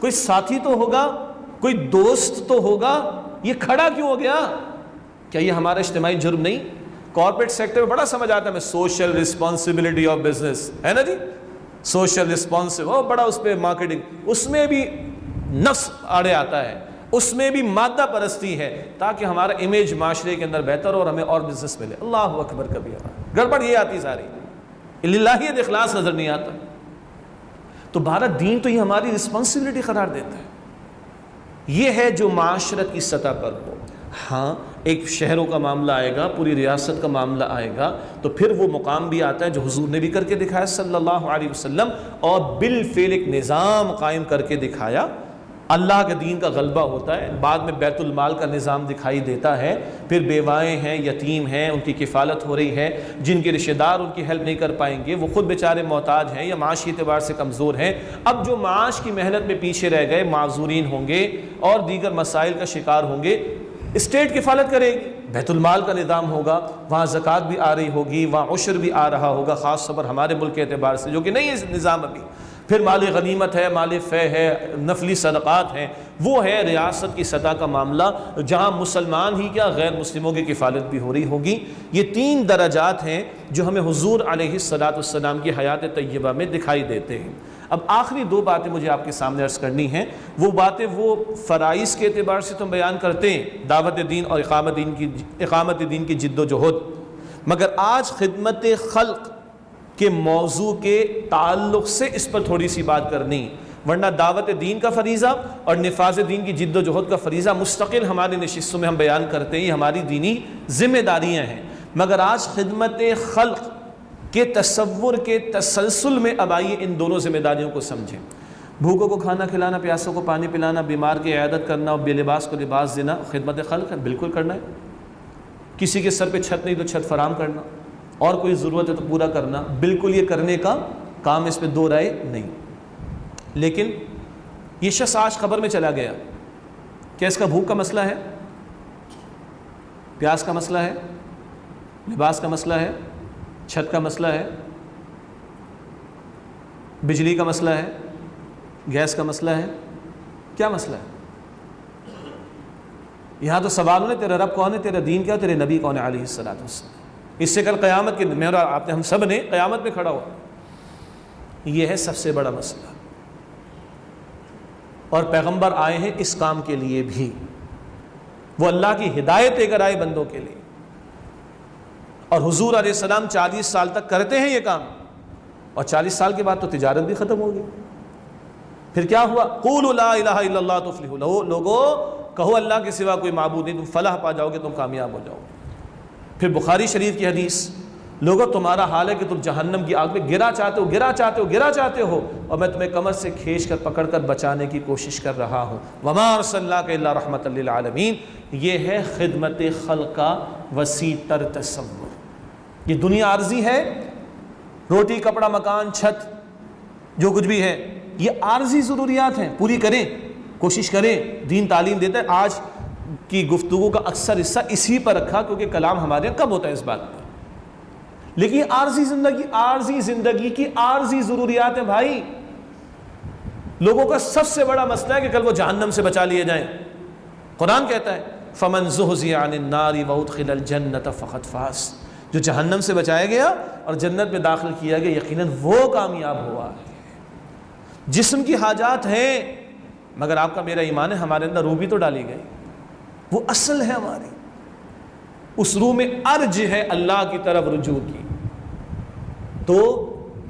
[SPEAKER 1] کوئی ساتھی تو ہوگا، کوئی دوست تو ہوگا، یہ کھڑا کیوں ہو گیا؟ کیا یہ ہمارا اجتماعی جرم نہیں؟ کارپوریٹ سیکٹر میں بڑا سمجھ آتا ہے، میں سوشل رسپانسبلٹی آف بزنس ہے نا جی، سوشل رسپانسبل، بڑا اس پہ مارکیٹنگ، اس میں بھی نفس آڑے آتا ہے، اس میں بھی مادہ پرستی ہے تاکہ ہمارا امیج معاشرے کے اندر بہتر ہو اور ہمیں اور بزنس ملے۔ اللہ اکبر کبیرہ، گڑبڑ یہ آتی ساری، الہیت اخلاص نظر نہیں آتا۔ تو بھارت دین تو یہ ہماری رسپانسبلٹی قرار دیتا ہے، یہ ہے جو معاشرت کی سطح پر ہو۔ ہاں ایک شہروں کا معاملہ آئے گا، پوری ریاست کا معاملہ آئے گا، تو پھر وہ مقام بھی آتا ہے جو حضور نے بھی کر کے دکھایا صلی اللہ علیہ وسلم، اور بالفعل ایک نظام قائم کر کے دکھایا۔ اللہ کے دین کا غلبہ ہوتا ہے، بعد میں بیت المال کا نظام دکھائی دیتا ہے، پھر بیوائیں ہیں، یتیم ہیں، ان کی کفالت ہو رہی ہے، جن کے رشتہ دار ان کی ہیلپ نہیں کر پائیں گے، وہ خود بیچارے محتاج ہیں یا معاشی اعتبار سے کمزور ہیں۔ اب جو معاش کی محنت میں پیچھے رہ گئے معذورین ہوں گے اور دیگر مسائل کا شکار ہوں گے، اسٹیٹ کفالت کرے گی، بیت المال کا نظام ہوگا، وہاں زکوٰۃ بھی آ رہی ہوگی، وہاں عشر بھی آ رہا ہوگا، خاص طور پر ہمارے ملک کے اعتبار سے جو کہ نہیں ہے نظام ابھی۔ پھر مال غنیمت ہے، مال فے ہے، نفلی صدقات ہیں، وہ ہے ریاست کی سطح کا معاملہ جہاں مسلمان ہی کیا غیر مسلموں کی کفالت بھی ہو رہی ہوگی۔ یہ 3 درجات ہیں جو ہمیں حضور علیہ السلام کی حیات طیبہ میں دکھائی دیتے ہیں۔ اب آخری 2 باتیں مجھے آپ کے سامنے عرض کرنی ہیں، وہ باتیں وہ فرائض کے اعتبار سے تو بیان کرتے ہیں، دعوت دین اور اقامت دین کی جد و جہد، مگر آج خدمت خلق کے موضوع کے تعلق سے اس پر تھوڑی سی بات کرنی، ورنہ دعوت دین کا فریضہ اور نفاذ دین کی جد و جہد کا فریضہ مستقل ہماری نشستوں میں ہم بیان کرتے ہیں، یہ ہماری دینی ذمہ داریاں ہیں، مگر آج خدمت خلق کے تصور کے تسلسل میں اب آئیے ان دونوں ذمہ داریوں کو سمجھیں۔ بھوکوں کو کھانا کھلانا، پیاسوں کو پانی پلانا، بیمار کی عیادت کرنا اور بے لباس کو لباس دینا خدمت خلق ہے، بالکل کرنا ہے۔ کسی کے سر پہ چھت نہیں تو چھت فراہم کرنا، اور کوئی ضرورت ہے تو پورا کرنا، بالکل یہ کرنے کا کام، اس پہ 2 رائے نہیں۔ لیکن یہ شخص آج قبر میں چلا گیا، کیا اس کا بھوک کا مسئلہ ہے، پیاس کا مسئلہ ہے، لباس کا مسئلہ ہے، چھت کا مسئلہ ہے، بجلی کا مسئلہ ہے، گیس کا مسئلہ ہے، کیا مسئلہ ہے؟ یہاں تو سوال ہے تیرا رب کون ہے، تیرا دین کیا، تیرے نبی کون ہے علیہ السلام۔ اس سے کل قیامت کے میں اور آپ نے ہم سب نے قیامت میں کھڑا ہو، یہ ہے سب سے بڑا مسئلہ۔ اور پیغمبر آئے ہیں اس کام کے لیے بھی، وہ اللہ کی ہدایت لے کر آئے بندوں کے لیے، اور حضور علیہ السلام 40 سال تک کرتے ہیں یہ کام، اور 40 سال کے بعد تو تجارت بھی ختم ہو گئی۔ پھر کیا ہوا؟ قولوا لا الہ الا اللہ تفلحوا، لوگو کہو اللہ کے سوا کوئی معبود نہیں، تم فلاح پا جاؤ گے، تم کامیاب ہو جاؤ گے۔ پھر بخاری شریف کی حدیث، لوگو تمہارا حال ہے کہ تم جہنم کی آگ میں گرا چاہتے ہو اور میں تمہیں کمر سے کھینچ کر پکڑ کر بچانے کی کوشش کر رہا ہوں۔ وما ارسلناک الا رحمۃ للعالمین، یہ ہے خدمت خلق کا وسیع تر تصور۔ یہ دنیا عارضی ہے، روٹی کپڑا مکان چھت جو کچھ بھی ہے یہ عارضی ضروریات ہیں، پوری کریں، کوشش کریں، دین تعلیم دیتا ہے۔ آج کی گفتگو کا اکثر حصہ اسی پر رکھا کیونکہ کلام ہمارے یہاں کم ہوتا ہے اس بات پر، لیکن عارضی زندگی کی عارضی ضروریات ہیں بھائی۔ لوگوں کا سب سے بڑا مسئلہ ہے کہ کل وہ جہنم سے بچا لیے جائیں۔ قرآن کہتا ہے فَمَنْ زُحْزِحَ عَنِ النَّارِ وَأُدْخِلَ الْجَنَّةَ فَقَدْ فَازَ، جو جہنم سے بچایا گیا اور جنت میں داخل کیا گیا یقیناً وہ کامیاب ہوا۔ جسم کی حاجات ہیں مگر آپ کا میرا ایمان ہے ہمارے اندر روح بھی تو ڈالی گئی، وہ اصل ہے ہماری، اس روح میں ارج ہے اللہ کی طرف رجوع کی۔ تو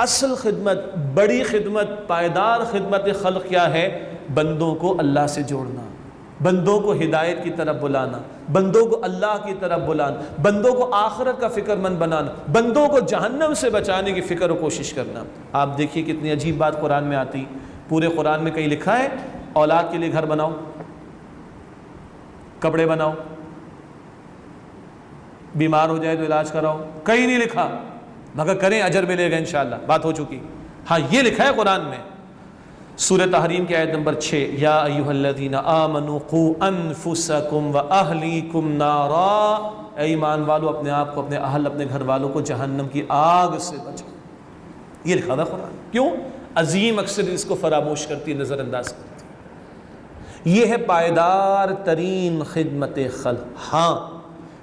[SPEAKER 1] اصل خدمت، بڑی خدمت، پائیدار خدمت خلق کیا ہے؟ بندوں کو اللہ سے جوڑنا، بندوں کو ہدایت کی طرف بلانا، بندوں کو اللہ کی طرف بلانا، بندوں کو آخرت کا فکر مند بنانا، بندوں کو جہنم سے بچانے کی فکر و کوشش کرنا۔ آپ دیکھیے کتنی عجیب بات قرآن میں آتی، پورے قرآن میں کہیں لکھا ہے اولاد کے لیے گھر بناؤ، کپڑے بناؤ، بیمار ہو جائے تو علاج کراؤ، کہیں نہیں لکھا، مگر کریں اجر ملے گا انشاءاللہ، بات ہو چکی۔ ہاں یہ لکھا ہے قرآن میں، سورہ تحریم کی آیت نمبر 6، یا ایھا الذین آمنوا قوا انفسکم واہلیکم نارا، اے ایمان والو اپنے آپ کو، اپنے اہل، اپنے گھر والوں کو جہنم کی آگ سے بچاؤ۔ یہ لکھا تھا قرآن. کیوں؟ عظیم اکثر اس کو فراموش کرتی ہے، نظر انداز کرتی. یہ ہے پائیدار ترین خدمت خلق. ہاں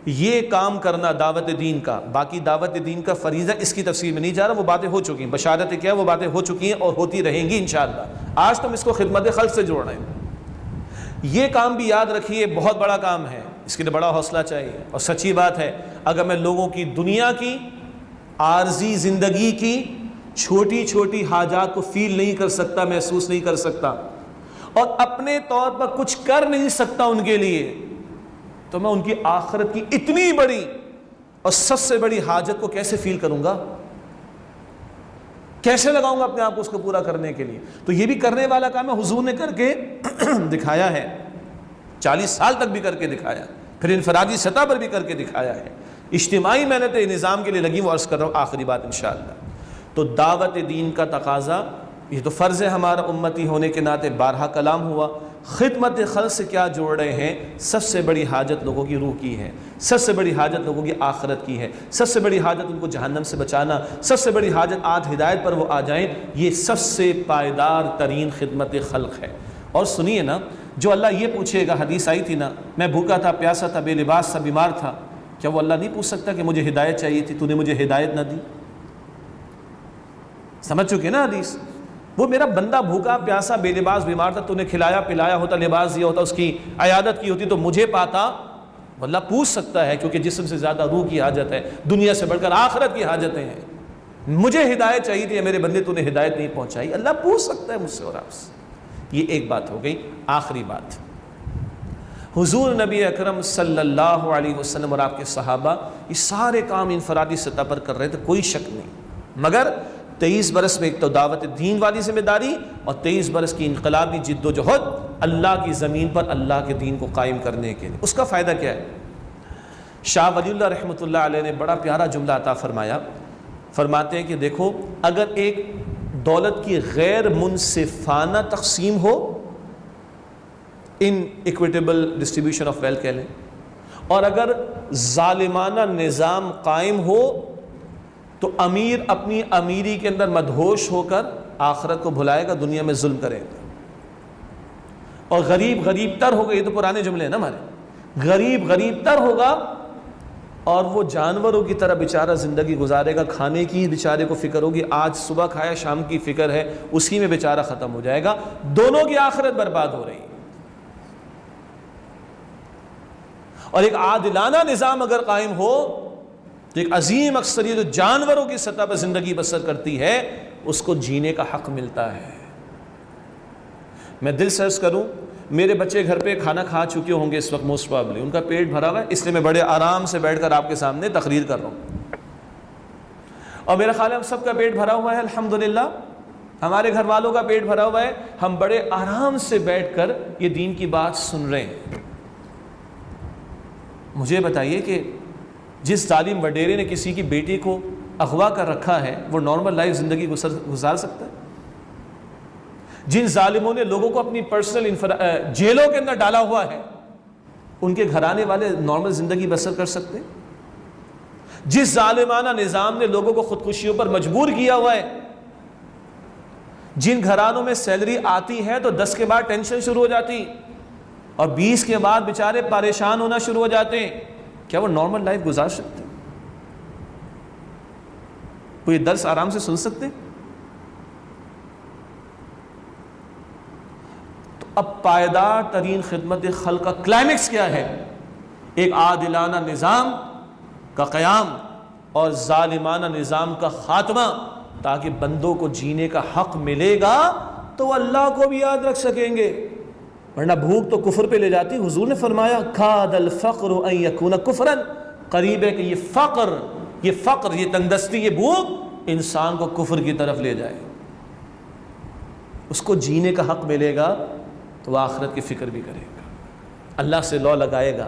[SPEAKER 1] یہ کام کرنا دعوت دین کا، باقی دعوت دین کا فریضہ اس کی تفصیل میں نہیں جا رہا، وہ باتیں ہو چکی ہیں. بشارت کیا ہے؟ وہ باتیں ہو چکی ہیں اور ہوتی رہیں گی انشاءاللہ. آج تم اس کو خدمت خلق سے جوڑ رہے ہیں. یہ کام بھی یاد رکھیے، بہت بڑا کام ہے، اس کے لیے بڑا حوصلہ چاہیے. اور سچی بات ہے، اگر میں لوگوں کی دنیا کی عارضی زندگی کی چھوٹی چھوٹی حاجات کو فیل نہیں کر سکتا، محسوس نہیں کر سکتا، اور اپنے طور پر کچھ کر نہیں سکتا ان کے لیے، تو میں ان کی آخرت کی اتنی بڑی اور سب سے بڑی حاجت کو کیسے فیل کروں گا؟ کیسے لگاؤں گا اپنے آپ کو اس کو پورا کرنے کے لیے؟ تو یہ بھی کرنے والا کام ہے، حضور نے کر کے دکھایا ہے، 40 سال تک بھی کر کے دکھایا، پھر انفرادی سطح پر بھی کر کے دکھایا ہے. اجتماعی محنت نظام کے لیے لگی، وہ عرض کر رہا ہوں آخری بات انشاءاللہ. تو دعوت دین کا تقاضا، یہ تو فرض ہے ہمارا امتی ہونے کے ناطے، بارہا کلام ہوا. خدمت خلق سے کیا جوڑ رہے ہیں؟ سب سے بڑی حاجت لوگوں کی روح کی ہے، سب سے بڑی حاجت لوگوں کی آخرت کی ہے، سب سے بڑی حاجت ان کو جہنم سے بچانا، سب سے بڑی حاجت آج ہدایت پر وہ آ جائیں. یہ سب سے پائیدار ترین خدمت خلق ہے. اور سنیے نا، جو اللہ یہ پوچھے گا، حدیث آئی تھی نا، میں بھوکا تھا، پیاسا تھا، بے لباس تھا، بیمار تھا، کیا وہ اللہ نہیں پوچھ سکتا کہ مجھے ہدایت چاہیے تھی، تو نے مجھے ہدایت نہ دی؟ سمجھ چکے نا حدیث؟ وہ میرا بندہ بھوکا پیاسا بے لباس بیمار تھا، تو نے کھلایا پلایا ہوتا، لباس دیا ہوتا، اس کی عیادت کی ہوتی تو مجھے پاتا. اللہ پوچھ سکتا ہے، کیونکہ جسم سے زیادہ روح کی حاجت ہے، دنیا سے بڑھ کر آخرت کی حاجتیں ہیں. مجھے ہدایت چاہیے تھی، میرے بندے تو نے ہدایت نہیں پہنچائی. اللہ پوچھ سکتا ہے مجھ سے اور آپ سے. یہ ایک بات ہو گئی. آخری بات، حضور نبی اکرم صلی اللہ علیہ وسلم اور آپ کے صحابہ یہ سارے کام انفرادی سطح پر کر رہے تھے، کوئی شک نہیں. مگر 23 برس میں ایک تو دعوت دین والی ذمہ داری، اور 23 برس کی انقلابی جد و جہد اللہ کی زمین پر اللہ کے دین کو قائم کرنے کے لیے. اس کا فائدہ کیا ہے؟ شاہ ولی اللہ رحمۃ اللہ علیہ نے بڑا پیارا جملہ عطا فرمایا. فرماتے ہیں کہ دیکھو، اگر ایک دولت کی غیر منصفانہ تقسیم ہو، ان ایکویٹیبل ڈسٹریبیوشن آف ویلتھ کہہ لیں، اور اگر ظالمانہ نظام قائم ہو، تو امیر اپنی امیری کے اندر مدہوش ہو کر آخرت کو بھلائے گا، دنیا میں ظلم کرے گا. اور غریب غریب تر ہوگا، یہ تو پرانے جملے ہیں نا ہمارے، غریب غریب تر ہوگا اور وہ جانوروں کی طرح بیچارہ زندگی گزارے گا. کھانے کی بیچارے کو فکر ہوگی، آج صبح کھایا شام کی فکر ہے، اسی میں بیچارہ ختم ہو جائے گا. دونوں کی آخرت برباد ہو رہی ہے. اور ایک عادلانہ نظام اگر قائم ہو تو ایک عظیم اکثریت جو جانوروں کی سطح پر زندگی بسر کرتی ہے، اس کو جینے کا حق ملتا ہے. میں دل سے عرض کروں، میرے بچے گھر پہ کھانا کھا چکے ہوں گے اس وقت، موسٹ پرابلی ان کا پیٹ بھرا ہوا ہے، اس لیے میں بڑے آرام سے بیٹھ کر آپ کے سامنے تقریر کر رہا ہوں. اور میرا خیال ہے ہم سب کا پیٹ بھرا ہوا ہے الحمدللہ، ہمارے گھر والوں کا پیٹ بھرا ہوا ہے، ہم بڑے آرام سے بیٹھ کر یہ دین کی بات سن رہے ہیں. مجھے بتائیے کہ جس ظالم وڈیرے نے کسی کی بیٹی کو اغوا کر رکھا ہے، وہ نارمل لائف زندگی گزار سکتا ہے؟ جن ظالموں نے لوگوں کو اپنی پرسنل جیلوں کے اندر ڈالا ہوا ہے، ان کے گھرانے والے نارمل زندگی بسر کر سکتے ہیں؟ جس ظالمانہ نظام نے لوگوں کو خودکشیوں پر مجبور کیا ہوا ہے، جن گھرانوں میں سیلری آتی ہے تو 10 کے بعد ٹینشن شروع ہو جاتی اور 20 کے بعد بیچارے پریشان ہونا شروع ہو جاتے ہیں، کیا وہ نارمل لائف گزار سکتے ہیں؟ وہ یہ درس آرام سے سن سکتے ہیں؟ تو اب پائیدار ترین خدمت خلق کا کلائمیکس کیا ہے؟ ایک عادلانہ نظام کا قیام اور ظالمانہ نظام کا خاتمہ، تاکہ بندوں کو جینے کا حق ملے گا تو وہ اللہ کو بھی یاد رکھ سکیں گے. ورنہ بھوک تو کفر پہ لے جاتی. حضور نے فرمایا کاد الفقر ان یکون کفرا، قریب ہے کہ یہ فقر، یہ تنگدستی، یہ بھوک انسان کو کفر کی طرف لے جائے. اس کو جینے کا حق ملے گا تو وہ آخرت کی فکر بھی کرے گا، اللہ سے لو لگائے گا،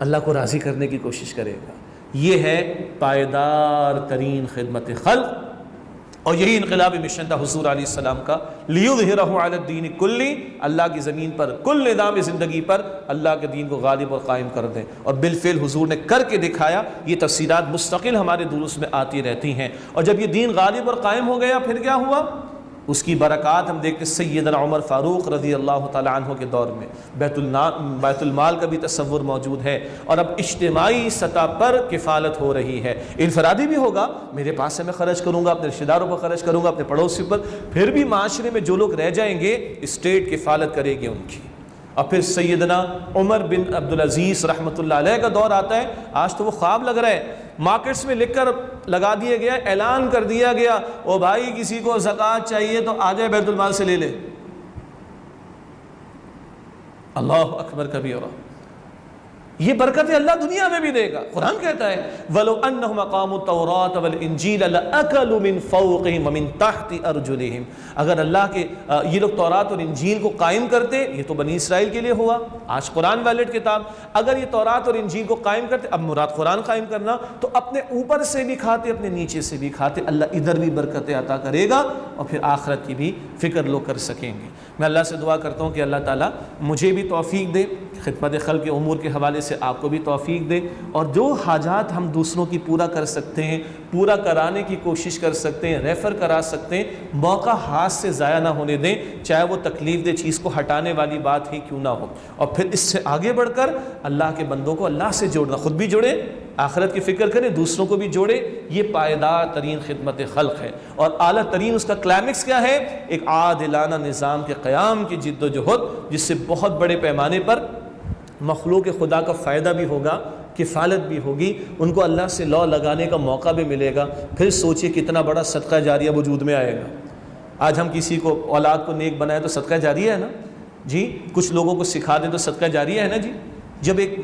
[SPEAKER 1] اللہ کو راضی کرنے کی کوشش کرے گا. یہ ہے پائیدار ترین خدمت خلق. اور یہی انقلابی مشن تھا حضور علیہ السلام کا، لیظہرہ علی الدین کلی، اللہ کی زمین پر کل نظام زندگی پر اللہ کے دین کو غالب اور قائم کر دیں، اور بالفعل حضور نے کر کے دکھایا۔ یہ تفصیلات مستقل ہمارے دروس میں آتی رہتی ہیں، اور جب یہ دین غالب اور قائم ہو گیا پھر کیا ہوا؟ اس کی برکات ہم دیکھتے سیدنا عمر فاروق رضی اللہ تعالیٰ عنہ کے دور میں بیت المال کا بھی تصور موجود ہے، اور اب اجتماعی سطح پر کفالت ہو رہی ہے۔ انفرادی بھی ہوگا، میرے پاس سے میں خرچ کروں گا، اپنے رشتہ داروں پر خرچ کروں گا، اپنے پڑوسی پر، پھر بھی معاشرے میں جو لوگ رہ جائیں گے اسٹیٹ کفالت کرے گی ان کی۔ اور پھر سیدنا عمر بن عبدالعزیز رحمۃ اللہ علیہ کا دور آتا ہے، آج تو وہ خواب لگ رہا ہے، مارکیٹس میں لکھ کر لگا دیا گیا، اعلان کر دیا گیا، او بھائی کسی کو زکوٰۃ چاہیے تو آ جائے بیت المال سے لے لے۔ اللہ اکبر کبیرہ، یہ برکت اللہ دنیا میں بھی دے گا۔ قرآن کہتا ہے وَلَوْ أَنَّهُمْ أَقَامُوا التَّوْرَاةَ وَالْإِنْجِيلَ لَأَكَلُوا مِنْ فَوْقِهِمْ وَمِنْ تَحْتِ أَرْجُلِهِمْ، اگر اللہ کے یہ لوگ تورات اور انجیل کو قائم کرتے، یہ تو بنی اسرائیل کے لیے ہوا، آج قرآن ویلڈ کتاب، اگر یہ تورات اور انجیل کو قائم کرتے، اب مراد قرآن قائم کرنا، تو اپنے اوپر سے بھی کھاتے، اپنے نیچے سے بھی کھاتے، اللہ ادھر بھی برکتیں عطا کرے گا، اور پھر آخرت کی بھی فکر لوگ کر سکیں گے۔ میں اللہ سے دعا کرتا ہوں کہ اللہ تعالیٰ مجھے بھی توفیق دے، خدمت خلق کے امور کے حوالے سے آپ کو بھی توفیق دے، اور جو حاجات ہم دوسروں کی پورا کر سکتے ہیں، پورا کرانے کی کوشش کر سکتے ہیں، ریفر کرا سکتے ہیں، موقع ہاتھ سے ضائع نہ ہونے دیں، چاہے وہ تکلیف دہ چیز کو ہٹانے والی بات ہی کیوں نہ ہو، اور پھر اس سے آگے بڑھ کر اللہ کے بندوں کو اللہ سے جوڑنا، خود بھی جڑے، آخرت کی فکر کریں، دوسروں کو بھی جوڑے، یہ پائیدار ترین خدمت خلق ہے۔ اور اعلیٰ ترین اس کا کلائمیکس کیا ہے؟ ایک عادلانہ نظام کے قیام کی جد و جہد، جس سے بہت بڑے پیمانے پر مخلوق خدا کا فائدہ بھی ہوگا، کفالت بھی ہوگی، ان کو اللہ سے لو لگانے کا موقع بھی ملے گا۔ پھر سوچئے کتنا بڑا صدقہ جاریہ وجود میں آئے گا۔ آج ہم کسی کو اولاد کو نیک بنائیں تو صدقہ جاریہ ہے نا جی، کچھ لوگوں کو سکھا دیں تو صدقہ جاریہ ہے نا جی۔ جب ایک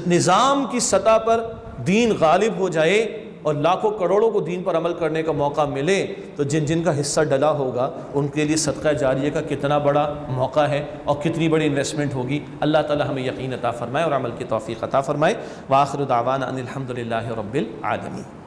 [SPEAKER 1] نظام کی سطح پر دین غالب ہو جائے اور لاکھوں کروڑوں کو دین پر عمل کرنے کا موقع ملے، تو جن جن کا حصہ ڈلا ہوگا ان کے لیے صدقہ جاریہ کا کتنا بڑا موقع ہے اور کتنی بڑی انویسٹمنٹ ہوگی۔ اللہ تعالی ہمیں یقین عطا فرمائے اور عمل کی توفیق عطا فرمائے۔ وآخر دعوانا ان الحمد للہ رب العالمین۔